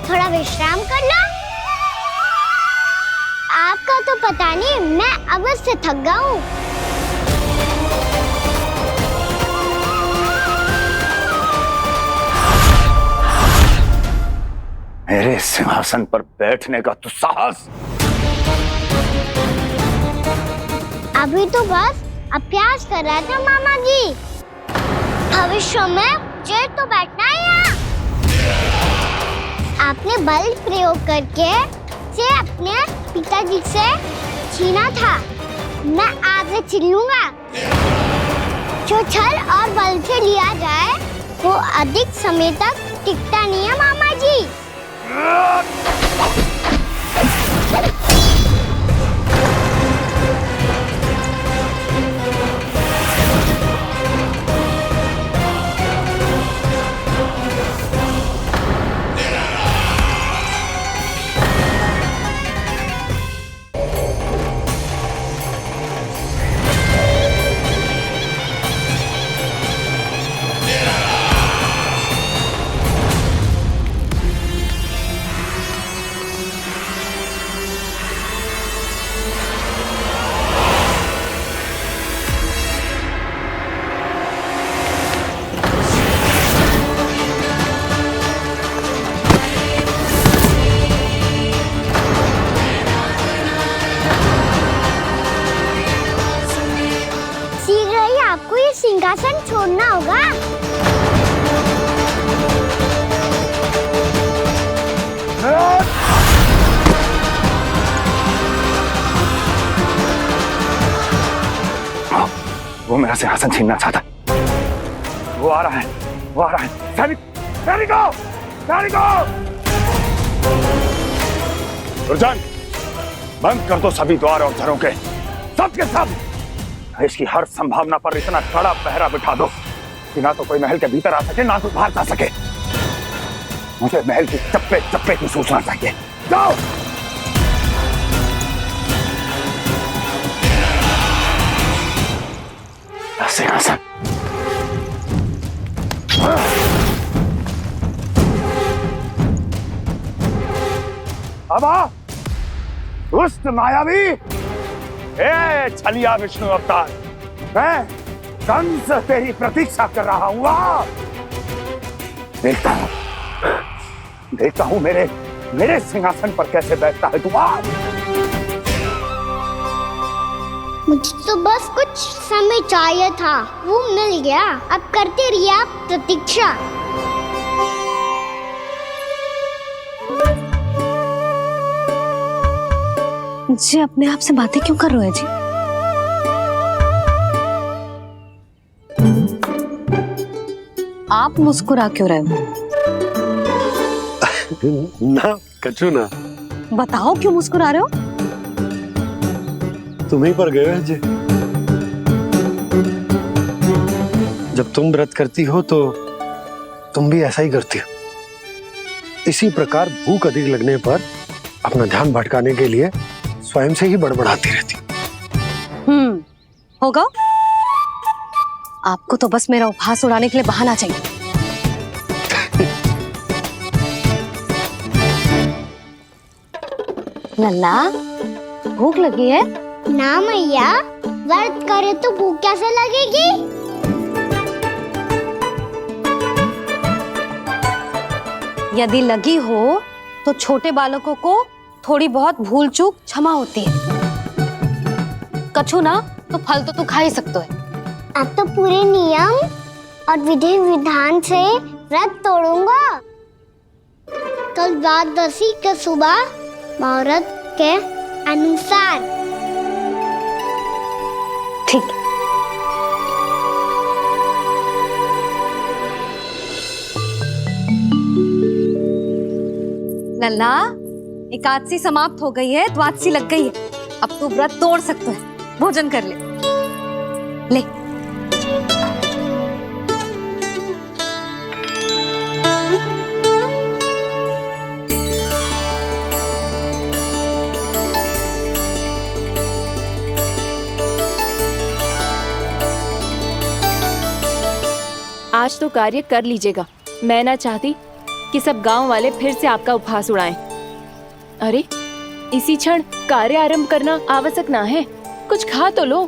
थोड़ा विश्राम कर लो। आपका तो पता नहीं, मैं अवश्य थक गया हूँ। मेरे सिंहासन पर बैठने का तू साहस? अभी तो बस अभ्यास कर रहा था मामा जी। भविष्य में मुझे तो बैठना है यहाँ। आपने बल प्रयोग करके से अपने पिताजी से छीना था, मैं आपसे छीन लूंगा। जो छल और बल से लिया जाए वो अधिक समय तक टिकता नहीं है मामा जी। ही आपको ये सिंहासन छोड़ना होगा। वो मेरा सिंहासन छीनना चाहता है। वो आ रहा है, वो आ रहा है। सैनिकों! दुर्जन, बंद कर दो सभी द्वार और घरों के, सब के सब। इसकी हर संभावना पर इतना कड़ा पहरा बिठा दो कि ना तो कोई महल के भीतर आ सके, ना तो बाहर जा सके। मुझे महल की चप्पे चप्पे की सूचना चाहिए। जाओ। सिंहासन। अब आ, दुष्ट मायावी, ए छलिया विष्णु अवतार, मैं कंस तेरी प्रतीक्षा कर रहा हूँ। देखता हूँ मेरे सिंहासन पर कैसे बैठता है तू। मुझे तो बस कुछ समय चाहिए था, वो मिल गया। अब करते रहिए आप प्रतीक्षा। जी अपने आप से बातें क्यों कर रहे हो जी? आप मुस्कुरा क्यों रहे हो? ना कचू ना। बताओ क्यों मुस्कुरा रहे हो? तुम ही पर गए जी। जब तुम व्रत करती हो तो तुम भी ऐसा ही करती हो। इसी प्रकार भूख अधिक लगने पर अपना ध्यान भटकाने के लिए स्वयं से ही बड़बड़ाती रहती। होगा। आपको तो बस मेरा उपहास उड़ाने के लिए बहाना चाहिए। लल्ला, भूख लगी है? ना मैया, व्रत करे तो भूख कैसे लगेगी? यदि लगी हो तो छोटे बालकों को थोड़ी बहुत भूल चूक क्षमा होती है। कछु ना तो फल तो तू खा ही सकते है। अब तो पूरे नियम और विधि विधान से व्रत तोड़ूंगा। कल द्वादशी के सुबह मुहूर्त के अनुसार। ठीक। लल्ला, एकादशी समाप्त हो गई है, द्वादशी लग गई है। अब तू व्रत तोड़ सकते है। भोजन कर ले। ले। आज तो कार्य कर लीजिएगा। मैं ना चाहती कि सब गांव वाले फिर से आपका उपहास उड़ाएं। अरे, इसी क्षण कार्य आरंभ करना आवश्यक ना है। कुछ खा तो लो।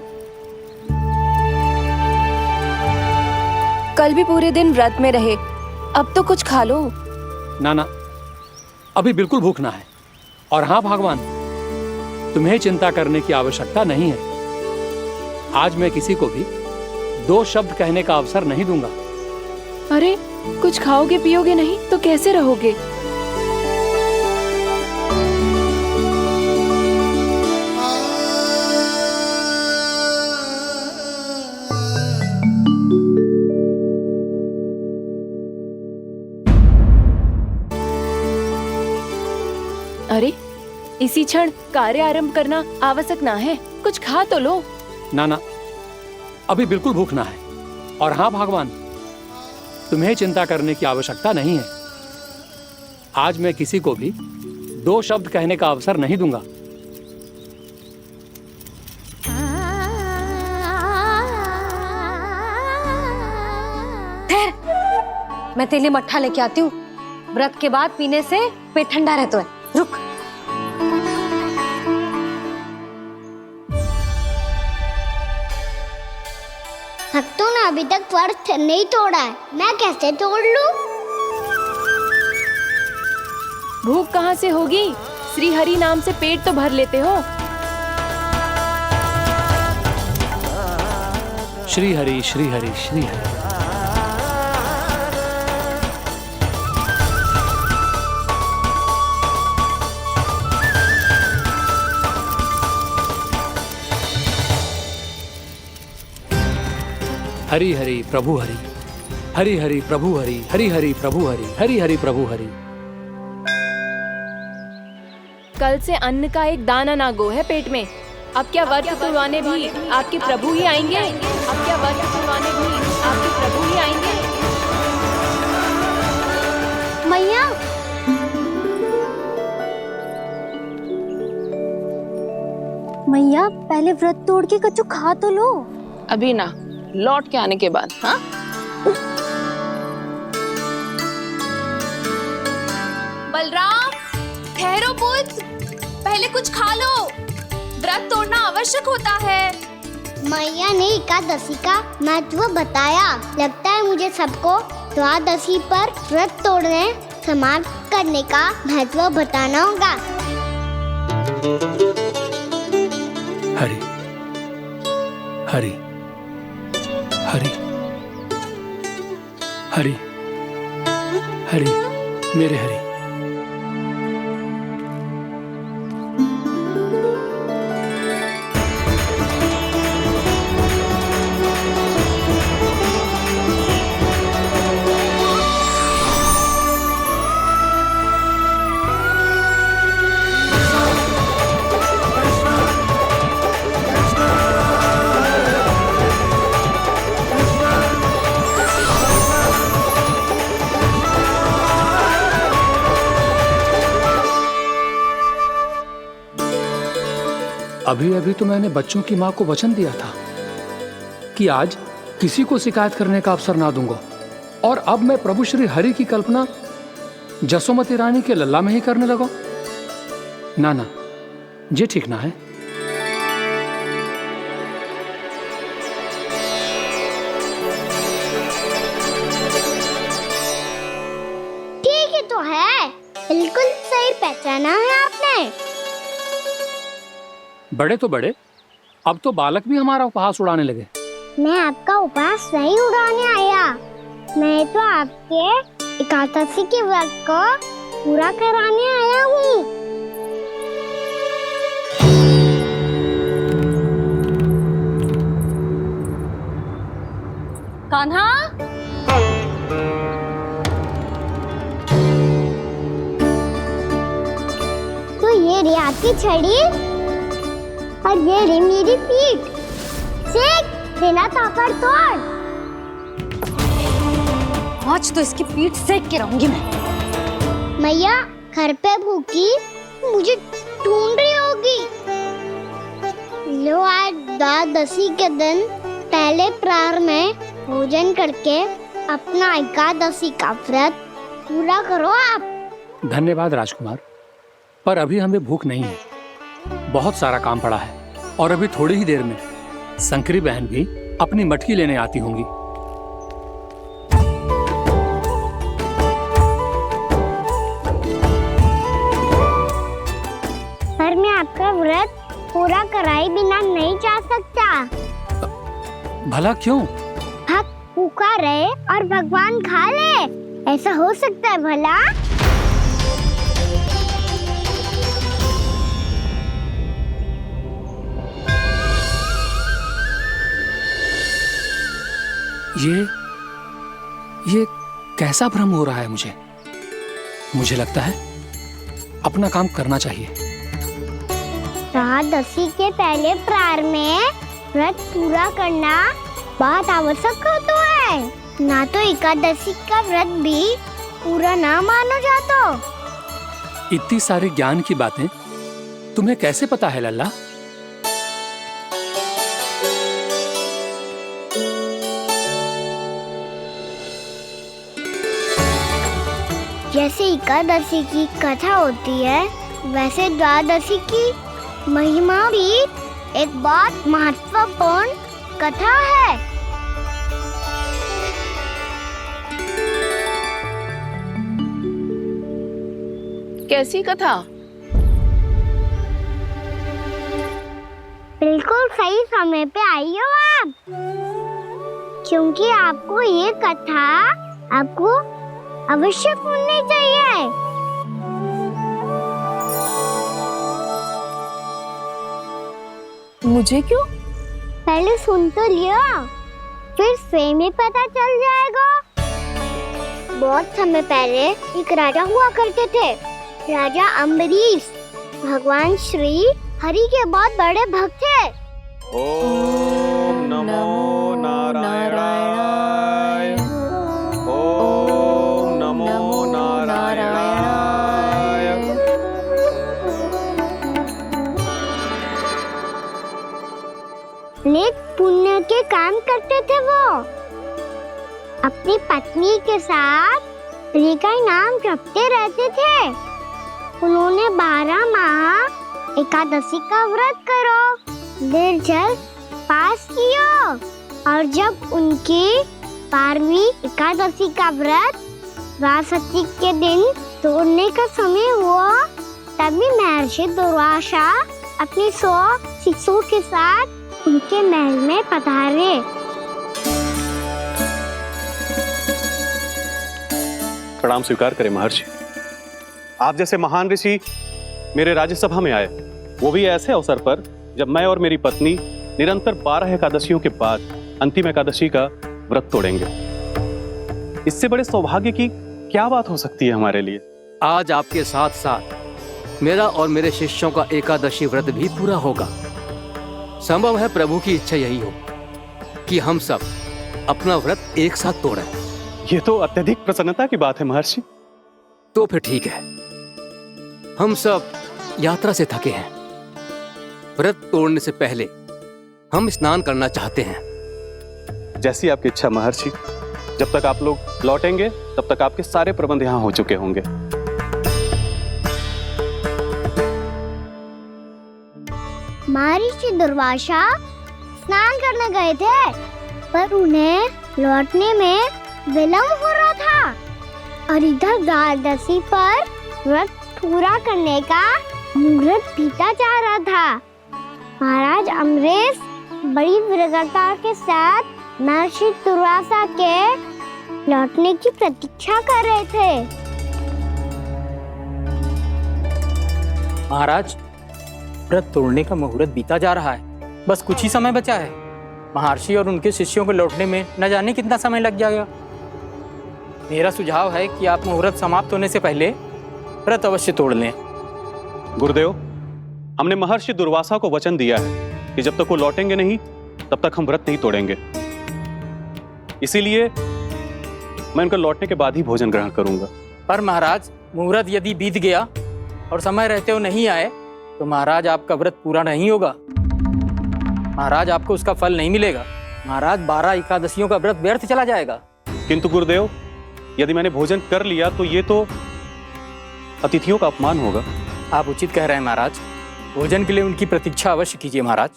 कल भी पूरे दिन व्रत में रहे, अब तो कुछ खा लो। ना, अभी बिल्कुल भूख ना है। और हाँ भगवान, तुम्हें चिंता करने की आवश्यकता नहीं है। आज मैं किसी को भी 2 शब्द कहने का अवसर नहीं दूंगा। अरे, कुछ खाओगे पियोगे नहीं तो कैसे रहोगे? अरे, इसी क्षण कार्य आरंभ करना आवश्यक ना है। कुछ खा तो लो। ना, अभी बिल्कुल भूख ना है। और हाँ भगवान, तुम्हें चिंता करने की आवश्यकता नहीं है। आज मैं किसी को भी 2 शब्द कहने का अवसर नहीं दूंगा। मैं तेरे लिए मट्ठा लेके आती हूँ। व्रत के बाद पीने से पेट ठंडा रहता है। रुक। भक्तों ने अभी तक व्रत नहीं तोड़ा है, मैं कैसे तोड़ लूं? भूख कहाँ से होगी? श्री हरि नाम से पेट तो भर लेते हो। श्री हरि श्री हरि श्री हरि। हरि हरि प्रभु हरि, हरि हरि प्रभु हरि, हरि हरि प्रभु हरि, हरि हरि प्रभु हरि। कल से अन्न का एक दाना ना गो है पेट में। अब क्या व्रत तुड़वाने भी आपके प्रभु ही आएंगे? अब क्या व्रत तुड़वाने भी आपके प्रभु ही आएंगे? मैया, मैया पहले व्रत तोड़ के कच्चू खा तो लो। अभी ना, लौट के आने के बाद। हाँ, बलराम, ठहरो पुत्र, पहले कुछ खा लो। व्रत तोड़ना आवश्यक होता है। मैया ने एकादशी का महत्व बताया। लगता है मुझे सबको द्वादशी पर व्रत तोड़ने समाप्त करने का महत्व बताना होगा। हरि हरि हरि हरि हरि, मेरे हरि। अभी अभी तो मैंने बच्चों की मां को वचन दिया था कि आज किसी को शिकायत करने का अवसर ना दूंगा, और अब मैं प्रभु श्री हरि की कल्पना जसोमती रानी के लल्ला में ही करने लगा। ना ना, ये ठीक ना है। ठीक है तो है, बिल्कुल सही पहचाना है आपने। बड़े तो बड़े, अब तो बालक भी हमारा उपहास उड़ाने लगे। मैं आपका उपहास नहीं उड़ाने आया, मैं तो आपके एकादशी के व्रत को पूरा कराने आया हूँ। कान्हा, तो ये रे आपकी छड़ी और ये रे मेरी पीठ। सेक बिना ताकत तोड़। आज तो इसकी पीठ सेक के रहूंगी मैं। मैया घर पे भूखी मुझे ढूंढ रही होगी। लो, आज द्वादशी के दिन पहले प्रहर में भोजन करके अपना एकादशी का व्रत पूरा करो आप। धन्यवाद राजकुमार, पर अभी हमें भूख नहीं है। बहुत सारा काम पड़ा है, और अभी थोड़ी ही देर में शंकरी बहन भी अपनी मटकी लेने आती होंगी। पर मैं आपका व्रत पूरा कराए बिना नहीं जा सकता। भला क्यों? भक्त भूखा रहे और भगवान खा ले, ऐसा हो सकता है भला? ये कैसा भ्रम हो रहा है मुझे लगता है अपना काम करना चाहिए। द्वादशी के पहले प्रहर में व्रत पूरा करना बहुत आवश्यक होता है, ना तो एकादशी का व्रत भी पूरा ना मानो जातो। इतनी सारी ज्ञान की बातें तुम्हें कैसे पता है लल्ला? जैसे एकादशी की कथा होती है, वैसे द्वादशी की महिमा भी एक बहुत महत्वपूर्ण कथा है। कैसी कथा? बिल्कुल सही समय पे आई हो आप। क्योंकि आपको ये कथा आपको अवश्य सुननी चाहिए। मुझे क्यों? पहले सुन तो लियो, फिर स्वयं ही पता चल जाएगा। बहुत समय पहले एक राजा हुआ करते थे, राजा अम्बरीश। भगवान श्री हरि के बहुत बड़े भक्त थे। ओम नमो नारायणाय। ओम नमो नारायणाय। नेक पुण्य के काम करते थे वो। अपनी पत्नी के साथ हरि का नाम जपते रहते थे। उन्होंने 12 माह एकादशी का व्रत करो निर्जल पास किया, और जब उनकी 12वीं एकादशी का व्रत द्वादशी के दिन तोड़ने का समय हुआ, तभी महर्षि दुर्वासा अपनी 100 शिष्यों के साथ उनके महल में पधारे। प्रणाम स्वीकार करें महर्षि। आप जैसे महान ऋषि मेरे राज्यसभा में आए, वो भी ऐसे अवसर पर जब मैं और मेरी पत्नी निरंतर 12 एकादशियों के बाद अंतिम एकादशी का व्रत तोड़ेंगे। इससे बड़े सौभाग्य की क्या बात हो सकती है हमारे लिए। आज आपके साथ साथ मेरा और मेरे शिष्यों का एकादशी व्रत भी पूरा होगा। संभव है प्रभु की इच्छा यही हो कि हम सब अपना व्रत एक साथ तोड़ें। ये तो अत्यधिक प्रसन्नता की बात है महर्षि। तो फिर ठीक है, हम सब यात्रा से थके हैं। व्रत तोड़ने से पहले हम स्नान करना चाहते हैं। जैसी आपकी इच्छा महर्षि। जब तक आप लोग लौटेंगे तब तक आपके सारे प्रबंध यहाँ हो चुके होंगे। महर्षि दुर्वासा स्नान करने गए थे, पर उन्हें लौटने में विलंब हो रहा था और इधर द्वादशी पर व्रत पूरा करने का मुहूर्त बीता जा रहा था। महाराज अम्बरीश बड़ी विरगता के साथ महर्षि दुर्वासा के लौटने की प्रतीक्षा कर रहे थे। महाराज, व्रत तोड़ने का मुहूर्त बीता जा रहा है। बस कुछ ही समय बचा है। महर्षि और उनके शिष्यों को लौटने में न जाने कितना समय लग जाएगा। मेरा सुझाव है कि आप मुहूर्त समाप्त होने से पहले व्रत अवश्य तोड़ लें। गुरुदेव, हमने महर्षि दुर्वासा को वचन दिया है कि जब तक वो लौटेंगे नहीं तब तक हम व्रत नहीं तोड़ेंगे। इसीलिए मैं उनके लौटने के बाद ही भोजन ग्रहण करूंगा। पर महाराज, मुहूर्त यदि बीत गया और समय रहते हो नहीं आए तो महाराज आपका व्रत पूरा नहीं होगा। महाराज, आपको उसका फल नहीं मिलेगा। महाराज, 12 एकादशियों का व्रत व्यर्थ चला जाएगा। किंतु गुरुदेव, यदि मैंने भोजन कर लिया तो ये तो अतिथियों का अपमान होगा। आप उचित कह रहे हैं महाराज। भोजन के लिए उनकी प्रतीक्षा अवश्य कीजिए महाराज।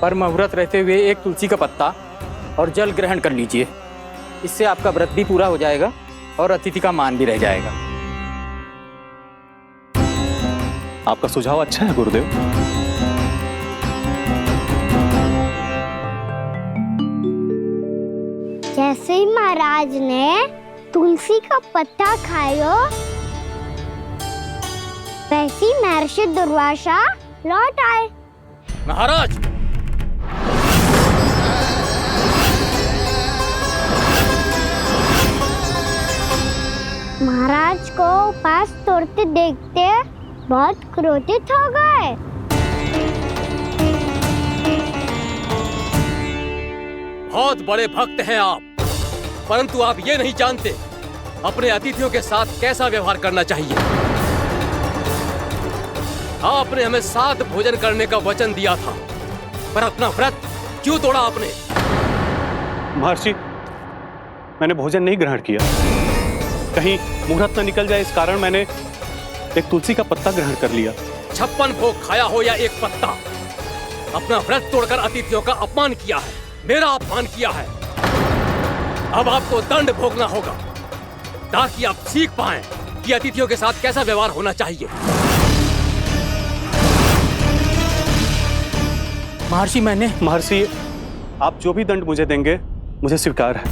पर मुहूर्त रहते हुए एक तुलसी का पत्ता और जल ग्रहण कर लीजिए। इससे आपका व्रत भी पूरा हो जाएगा और अतिथि का मान भी रह जाएगा। आपका सुझाव अच्छा है गुरुदेव। जैसे ही महाराज ने तुलसी का पत्ता खाया, वैसे ही महर्षि दुर्वासा लौट आए। महाराज, महाराज को उपास तोड़ते देखते बहुत क्रोधित हो गए। बहुत बड़े भक्त हैं आप, परंतु आप ये नहीं जानते अपने अतिथियों के साथ कैसा व्यवहार करना चाहिए। आपने हमें साथ भोजन करने का वचन दिया था, पर अपना व्रत क्यों तोड़ा आपने? महर्षि, मैंने भोजन नहीं ग्रहण किया। कहीं मुहूर्त न निकल जाए इस कारण मैंने एक तुलसी का पत्ता ग्रहण कर लिया। 56 भोग खाया हो या एक पत्ता, अपना व्रत तोड़कर अतिथियों का अपमान किया है, मेरा अपमान किया है। अब आपको दंड भोगना होगा ताकि आप सीख पाएं कि अतिथियों के साथ कैसा व्यवहार होना चाहिए। महर्षि, महर्षि, आप जो भी दंड मुझे देंगे मुझे स्वीकार है,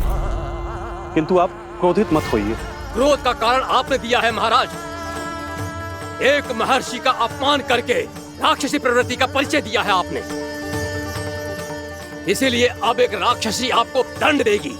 किंतु आप क्रोधित मत होइए। क्रोध का कारण आपने दिया है महाराज। एक महर्षि का अपमान करके राक्षसी प्रवृत्ति का परिचय दिया है आपने, इसीलिए अब एक राक्षसी आपको दंड देगी।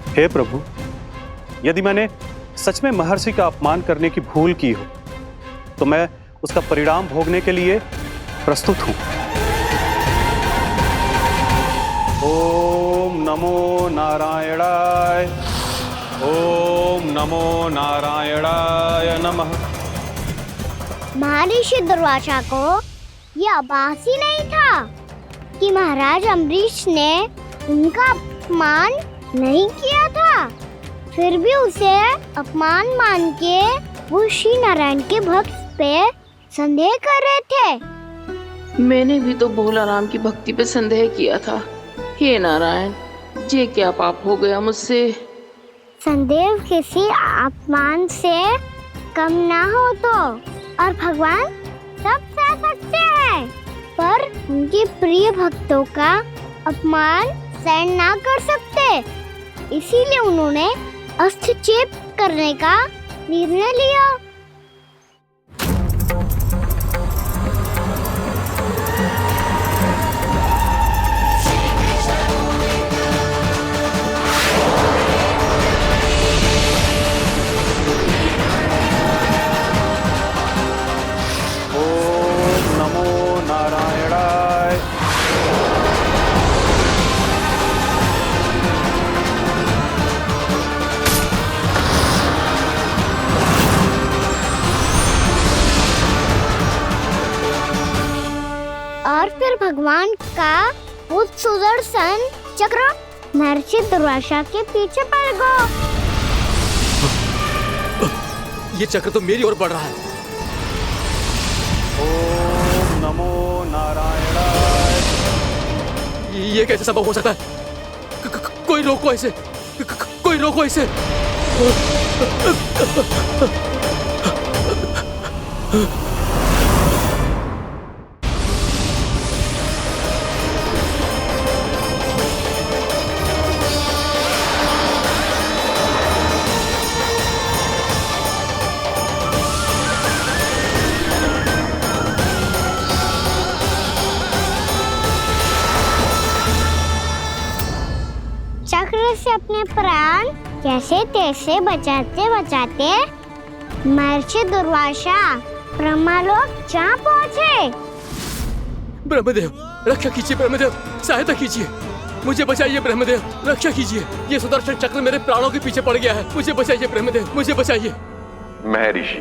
हे प्रभु, यदि मैंने सच में महर्षि का अपमान करने की भूल की हो तो मैं उसका परिणाम भोगने के लिए प्रस्तुत हूं। ओम नमो नारायणाय, ओम नमो नारायणाय नमः। महर्षि दुर्वासा को यह आभास ही नहीं था कि महाराज अम्बरीश ने उनका अपमान नहीं किया था, फिर भी उसे अपमान मान के वो श्री नारायण के भक्त पे संदेह कर रहे थे। मैंने भी तो भोला राम की भक्ति पे संदेह किया था। हे नारायण, ये क्या पाप हो गया मुझसे। संदेह किसी अपमान से कम ना हो तो, और भगवान सब सह सकते हैं, पर उनके प्रिय भक्तों का अपमान सहन ना कर सकते, इसीलिए उन्होंने अस्थिचेप करने का निर्णय लिया। ओम नमो नारायणाय। और फिर भगवान का वो सुदर्शन चक्र महर्षि दुर्वासा के पीछे पड़ गया। ये चक्र तो मेरी ओर बढ़ रहा है। ओम नमो नारायणाय। ये कैसे संभव हो सकता है? कोई रोको इसे, कोई रोको इसे। चक्र से अपने प्राण कैसे तैसे बचाते बचाते महर्षि दुर्वासा ब्रह्मलोक जा पहुँचे। ब्रह्मदेव, रक्षा कीजिए ब्रह्मदेव, सहायता कीजिए, मुझे बचाइए ब्रह्मदेव, रक्षा कीजिए। ये सुदर्शन चक्र मेरे प्राणों के पीछे पड़ गया है, मुझे बचाइए ब्रह्मदेव, मुझे बचाइए। महर्षि,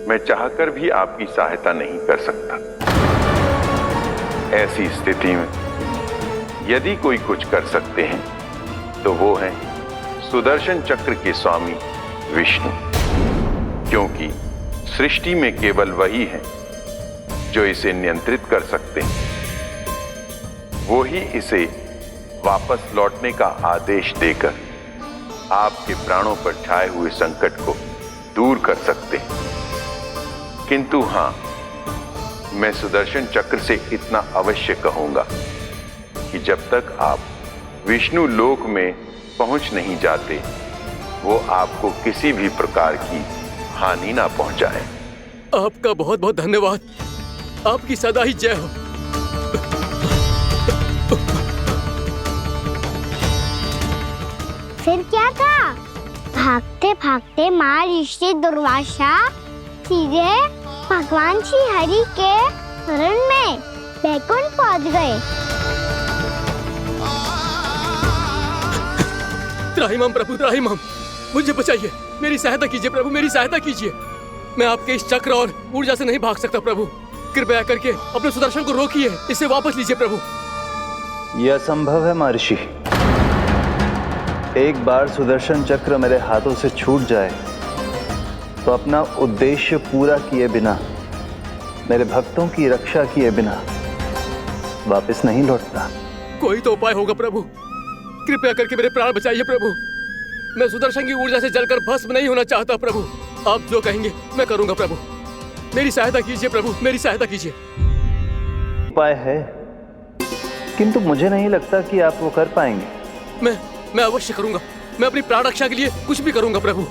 मैं चाहकर भी आपकी सहायता नहीं कर सकता। ऐसी स्थिति में यदि कोई कुछ कर सकते हैं तो वो है सुदर्शन चक्र के स्वामी विष्णु, क्योंकि सृष्टि में केवल वही है जो इसे नियंत्रित कर सकते हैं। वो ही इसे वापस लौटने का आदेश देकर आपके प्राणों पर छाए हुए संकट को दूर कर सकते हैं। किंतु हां, मैं सुदर्शन चक्र से इतना अवश्य कहूंगा कि जब तक आप विष्णु लोक में पहुंच नहीं जाते, वो आपको किसी भी प्रकार की हानि ना पहुंचाए। आपका बहुत बहुत धन्यवाद, आपकी सदा ही जय हो। फिर क्या था? भागते भागते महर्षि दुर्वासा सीधे भगवान श्री हरि के शरण में बैकुंठ पहुंच गए। त्राहिमाम प्रभु, त्राहिमाम, मुझे बचाइए, मेरी सहायता कीजिए प्रभु, मेरी सहायता कीजिए। मैं आपके इस चक्र और ऊर्जा से नहीं भाग सकता प्रभु, कृपया करके अपने सुदर्शन को रोकिए, इसे वापस लीजिए प्रभु। यह असंभव है महर्षि। एक बार सुदर्शन चक्र मेरे हाथों से छूट जाए तो अपना उद्देश्य पूरा किए बिना, मेरे भक्तों की रक्षा किए बिना वापस नहीं लौटता। कोई तो उपाय होगा प्रभु, कृपया करके मेरे प्राण बचाइए प्रभु। मैं सुदर्शन की ऊर्जा से जलकर भस्म नहीं होना चाहता प्रभु। आप जो कहेंगे मैं करूंगा प्रभु। मेरी सहायता कीजिए प्रभु, मेरी सहायता कीजिए। उपाय है, किंतु मुझे नहीं लगता कि आप वो कर पाएंगे। मैं अवश्य करूंगा। मैं अपनी प्राण रक्षा के लिए कुछ भी करूंगा प्रभु।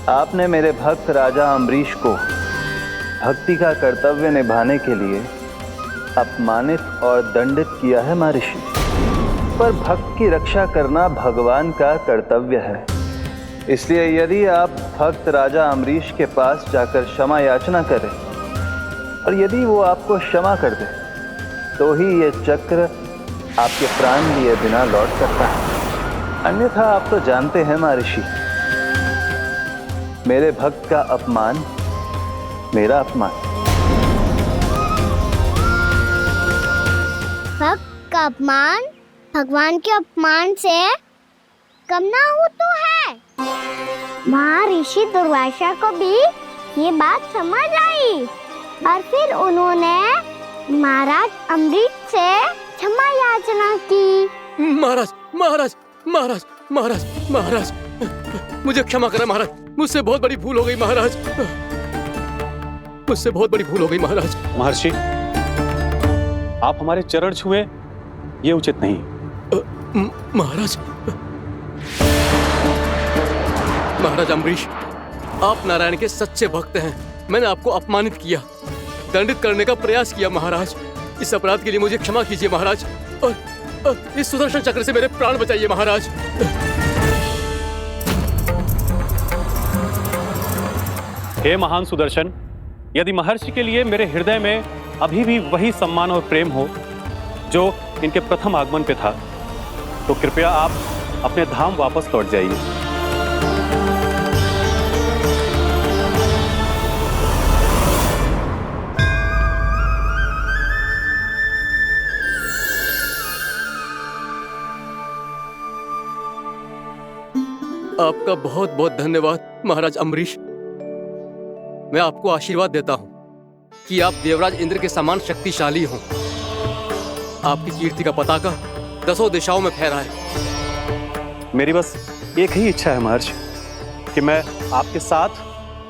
आपने मेरे भक्त राजा अम्बरीश को भक्ति का कर्तव्य निभाने के लिए अपमानित और दंडित किया है महर्षि, पर भक्त की रक्षा करना भगवान का कर्तव्य है। इसलिए यदि आप भक्त राजा अम्बरीश के पास जाकर क्षमा याचना करें और यदि वो आपको क्षमा कर दे तो ही ये चक्र आपके प्राण लिए बिना लौट सकता है। अन्यथा आप तो जानते हैं महर्षि, मेरे भक्त का अपमान मेरा अपमान। भक्त का अपमान भगवान के अपमान से कम ना हो तो है। महर्षि दुर्वासा को भी ये बात समझ आई और फिर उन्होंने महाराज अम्बरीश से क्षमा याचना की। महाराज महाराज महाराज महाराज महाराज मुझे क्षमा करें महाराज, मुझसे बहुत बड़ी भूल हो गई महाराज, मुझसे बहुत बड़ी भूल हो गई महाराज। महर्षि, आप हमारे चरण छुए ये उचित नहीं। महाराज महाराज अम्बरीश, आप नारायण के सच्चे भक्त हैं। मैंने आपको अपमानित किया, दंडित करने का प्रयास किया महाराज। इस अपराध के लिए मुझे क्षमा कीजिए महाराज और इस सुदर्शन चक्र से मेरे प्राण बचाइए महाराज। हे महान सुदर्शन, यदि महर्षि के लिए मेरे हृदय में अभी भी वही सम्मान और प्रेम हो जो इनके प्रथम आगमन पे था, तो कृपया आप अपने धाम वापस लौट जाइए। आपका बहुत बहुत धन्यवाद महाराज अम्बरीश। मैं आपको आशीर्वाद देता हूं कि आप देवराज इंद्र के समान शक्तिशाली हों। आपकी कीर्ति का पताका 10 दिशाओं में फहराए। मेरी बस एक ही इच्छा है महर्षि कि मैं आपके साथ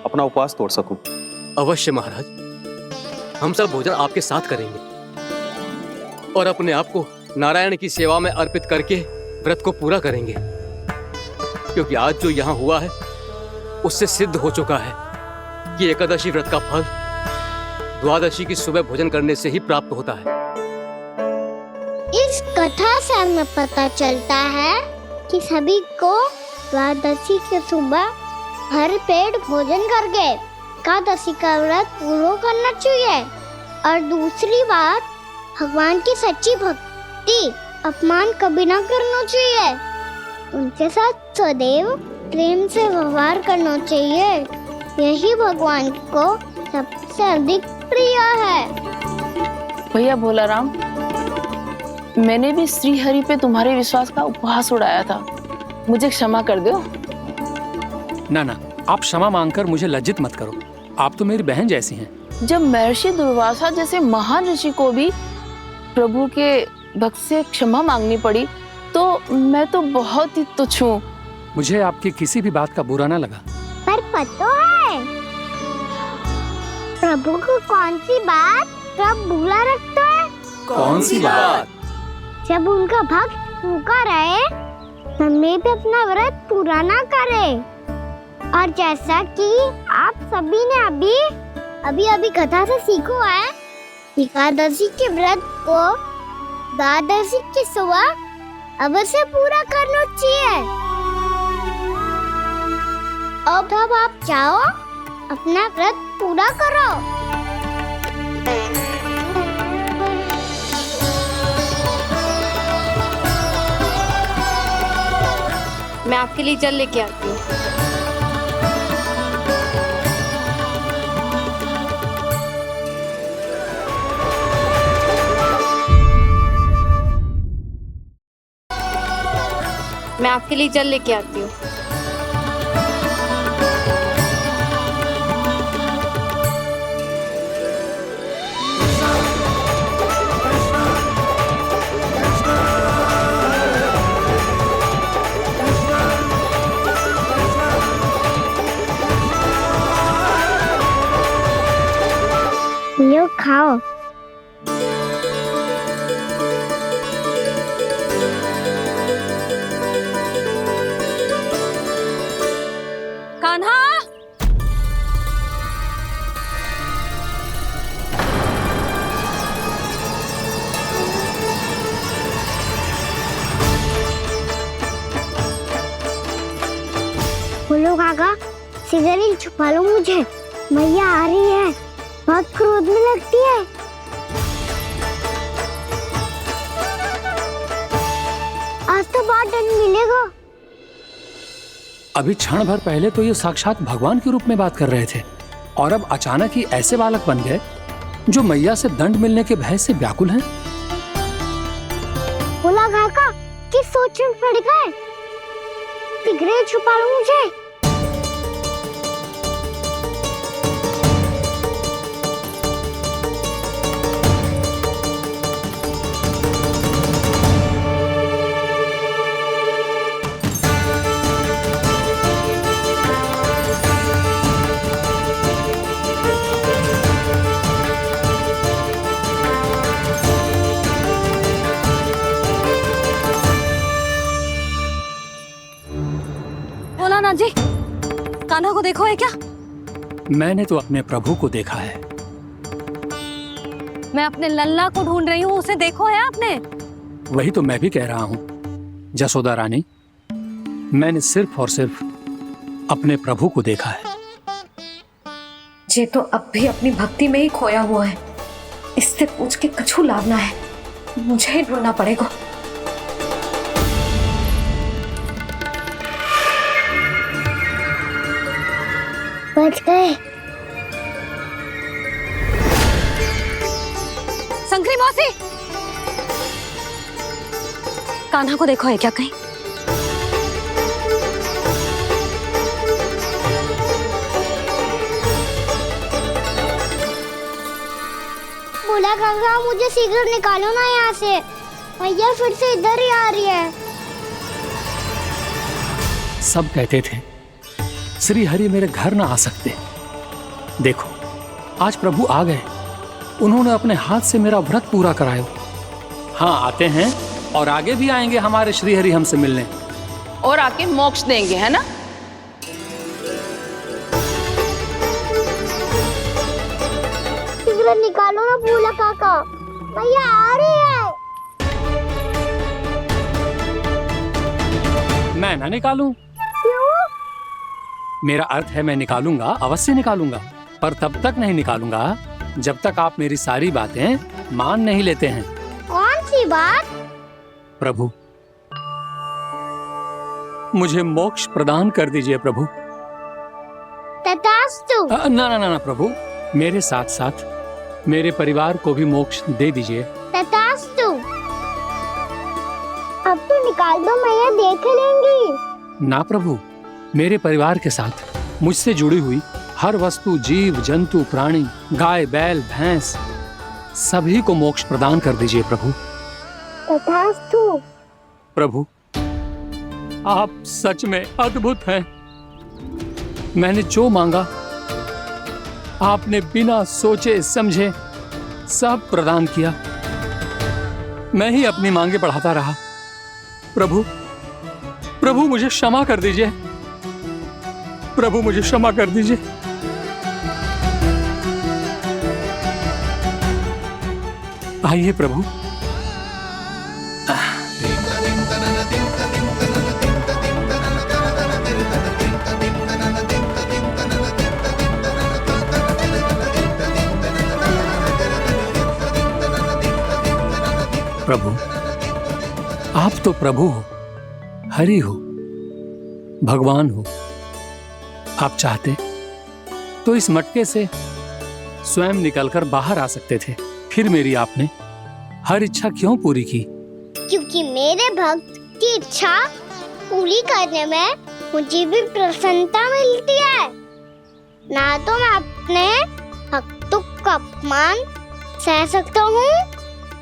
अपना उपवास तोड़ सकूं। अवश्य महाराज, हम सब भोजन आपके साथ करेंगे और अपने आप को नारायण की सेवा में अर्पित करके व्रत को पूरा करेंगे, क्योंकि आज जो यहाँ हुआ है उससे सिद्ध हो चुका है कि एकादशी व्रत का फल द्वादशी की सुबह भोजन करने से ही प्राप्त होता है। इस कथा से हमें पता चलता है कि सभी को द्वादशी के सुबह भर पेट भोजन करके एकादशी का व्रत पूरा करना चाहिए। और दूसरी बात, भगवान की सच्ची भक्ति अपमान कभी ना करना चाहिए। उनके साथ सदैव प्रेम से व्यवहार करना चाहिए। यही भगवान को सबसे अधिक प्रिय है। भैया भोला राम, मैंने भी श्री हरि पे तुम्हारे विश्वास का उपहास उड़ाया था, मुझे क्षमा कर दो। ना ना, आप क्षमा मांगकर मुझे लज्जित मत करो, आप तो मेरी बहन जैसी हैं। जब महर्षि दुर्वासा जैसे महान ऋषि को भी प्रभु के भक्त से क्षमा मांगनी पड़ी तो मैं तो बहुत ही तुच्छ हूँ। मुझे आपकी किसी भी बात का बुरा ना लगा। पर पता है प्रभु को कौन सी बात कब बुरा रखता है? कौन सी बात? जब उनका भक्त भूखा रहे, हमें भी अपना व्रत पूरा ना करे। और जैसा कि आप सभी ने अभी कथा से सीखो है, एकादशी के व्रत को द्वादशी की सुबह अवश्य पूरा करना चाहिए। अब आप जाओ, अपना व्रत पूरा करो। मैं आपके लिए जल लेके आती हूँ। मैं आपके लिए जल लेके आती हूँ। लो खाओ। कान्हा, बोलो काका, सिगरेट छुपा लो मुझे, मैया आ रही है, बहुत क्रोध में लगती है। आज तो बहुत दंड मिलेगा। अभी क्षण भर पहले तो ये साक्षात भगवान के रूप में बात कर रहे थे और अब अचानक ही ऐसे बालक बन गए जो मैया से दंड मिलने के भय से व्याकुल हैं। बोला काका, किस सोच में पड़ गए? सिगरेट छुपा लो मुझे। बोला जी, कान्हा को देखो है क्या? मैंने तो अपने प्रभु को देखा है। मैं अपने लल्ला को ढूंढ रही हूँ, उसे देखो है आपने? वही तो मैं भी कह रहा हूँ जसोदा रानी, मैंने सिर्फ और सिर्फ अपने प्रभु को देखा है। ये तो अब भी अपनी भक्ति में ही खोया हुआ है, इससे पूछ के कछु लाभ ना है, मुझे ही ढूंढना पड़ेगा। बच गए। शंकरी मौसी, कान्हा को देखो है क्या कहीं? बोला काका, मुझे सिगरेट निकालो ना यहाँ से, मैया फिर से इधर ही आ रही है। सब कहते थे श्री हरि मेरे घर ना आ सकते। देखो आज प्रभु आ गए, उन्होंने अपने हाथ से मेरा व्रत पूरा कराया। हाँ आते हैं और आगे भी आएंगे हमारे श्री हरि हमसे मिलने और आके मोक्ष देंगे, है ना? सिगरेट निकालो ना भोला काका, मैया आ रही है। मैं ना निकालूं? क्यों? मेरा अर्थ है मैं निकालूंगा, अवश्य निकालूंगा, पर तब तक नहीं निकालूंगा जब तक आप मेरी सारी बातें मान नहीं लेते हैं। कौन सी बात? प्रभु, मुझे मोक्ष प्रदान कर दीजिए प्रभु। तथास्तु। ना ना ना ना प्रभु, मेरे साथ साथ मेरे परिवार को भी मोक्ष दे दीजिए। तथास्तु। अब तो निकाल दो, मैया देख लेंगी। ना प्रभु, मेरे परिवार के साथ मुझसे जुड़ी हुई हर वस्तु, जीव जंतु, प्राणी, गाय बैल भैंस, सभी को मोक्ष प्रदान कर दीजिए प्रभु। तथास्तु। प्रभु, आप सच में अद्भुत हैं। मैंने जो मांगा आपने बिना सोचे समझे सब प्रदान किया। मैं ही अपनी मांगे बढ़ाता रहा। प्रभु, प्रभु मुझे क्षमा कर दीजिए। प्रभु मुझे क्षमा कर दीजिए। आइए प्रभु। प्रभु, आप तो प्रभु हो, हरि हो, भगवान हो। आप चाहते तो इस मटके से स्वयं निकलकर बाहर आ सकते थे, फिर मेरी आपने हर इच्छा क्यों पूरी की? क्योंकि मेरे भक्त की इच्छा पूरी करने में मुझे भी प्रसन्नता मिलती है। ना तो मैं अपने हक का अपमान सह सकता हूँ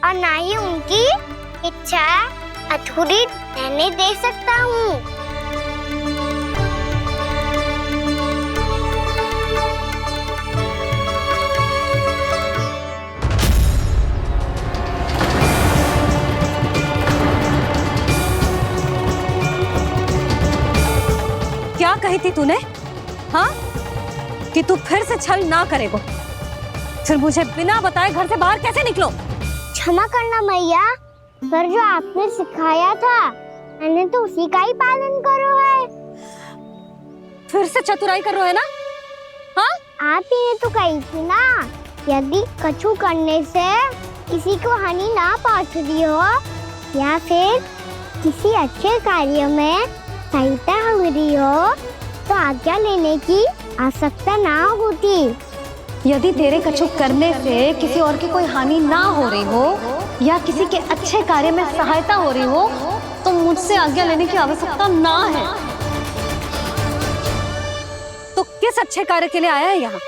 और ना ही उनकी इच्छा अधूरी रहने दे सकता हूँ। क्या कही थी तूने? हाँ, कि तू फिर से छल ना करेगा। फिर मुझे बिना बताए घर से बाहर कैसे निकलो? क्षमा करना मैया, पर जो आपने सिखाया था मैंने तो उसी का ही पालन करो है। फिर से चतुराई कर रहे हो है ना? हाँ? आप ही ने तो कही थी ना, यदि कछु करने से किसी को हानि ना पहुंच रही हो या फिर किसी अच्छे कार्य में सहायता हो रही हो तो आज्ञा लेने की आवश्यकता ना होती। यदि तेरे कछु करने से किसी और की कोई हानि ना हो रही हो या किसी के अच्छे कार्य में सहायता हो रही हो तो मुझसे आज्ञा लेने की आवश्यकता ना है। तो किस अच्छे कार्य के लिए आया है यहाँ?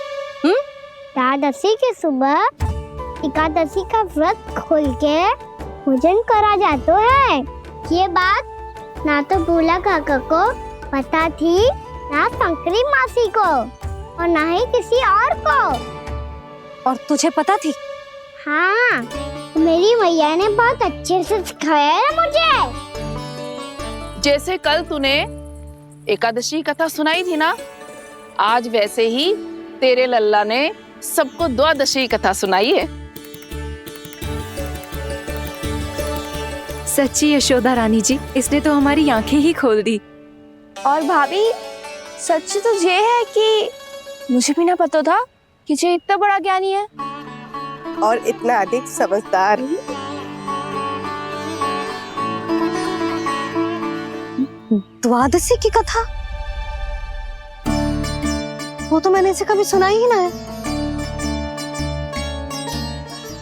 एकादशी की सुबह एकादशी का व्रत खोल के पूजन करा जाता है। ये बात ना तो भोला काका को पता थी, ना शंकरी मासी को और ना ही किसी और को। और तुझे पता थी? हाँ, मेरी मैया ने बहुत अच्छे से सिखाया है मुझे। जैसे कल तूने एकादशी कथा सुनाई थी ना, आज वैसे ही तेरे लल्ला ने सबको द्वादशी कथा सुनाई है। सच्ची यशोदा रानी जी, इसने तो हमारी आंखें ही खोल दी। और भाभी, सच तो ये है कि मुझे भी ना पता था कि ये इतना बड़ा ज्ञानी है और इतना अधिक समझदार। द्वादशी की कथा? वो तो मैंने इसे कभी सुना ही ना है।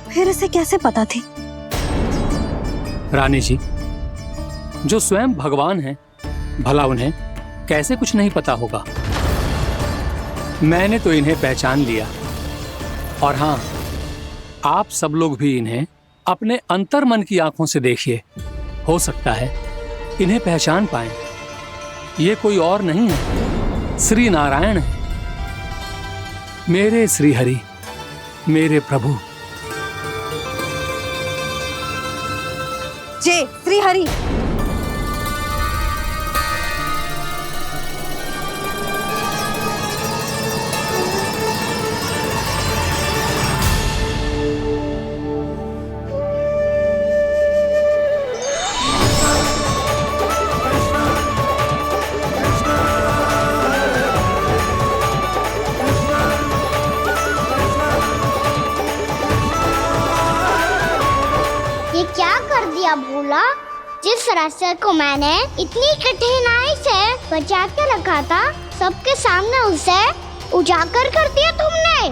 फिर इसे कैसे पता थी? रानी जी, जो स्वयं भगवान हैं, भला उन्हें कैसे कुछ नहीं पता होगा। मैंने तो इन्हें पहचान लिया, और हाँ, आप सब लोग भी इन्हें अपने अंतर्मन की आंखों से देखिए, हो सकता है इन्हें पहचान पाएं। ये कोई और नहीं है, श्री नारायण है, मेरे श्री हरि, मेरे प्रभु। जय श्री हरि। ये क्या कर दिया भोला? जिस रास्ते को मैंने इतनी कठिनाई से बचा के रखा था, सबके सामने उसे उजागर कर दिया तुमने।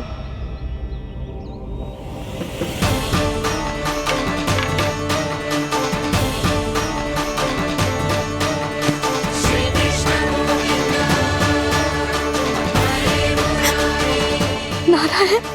नारायण,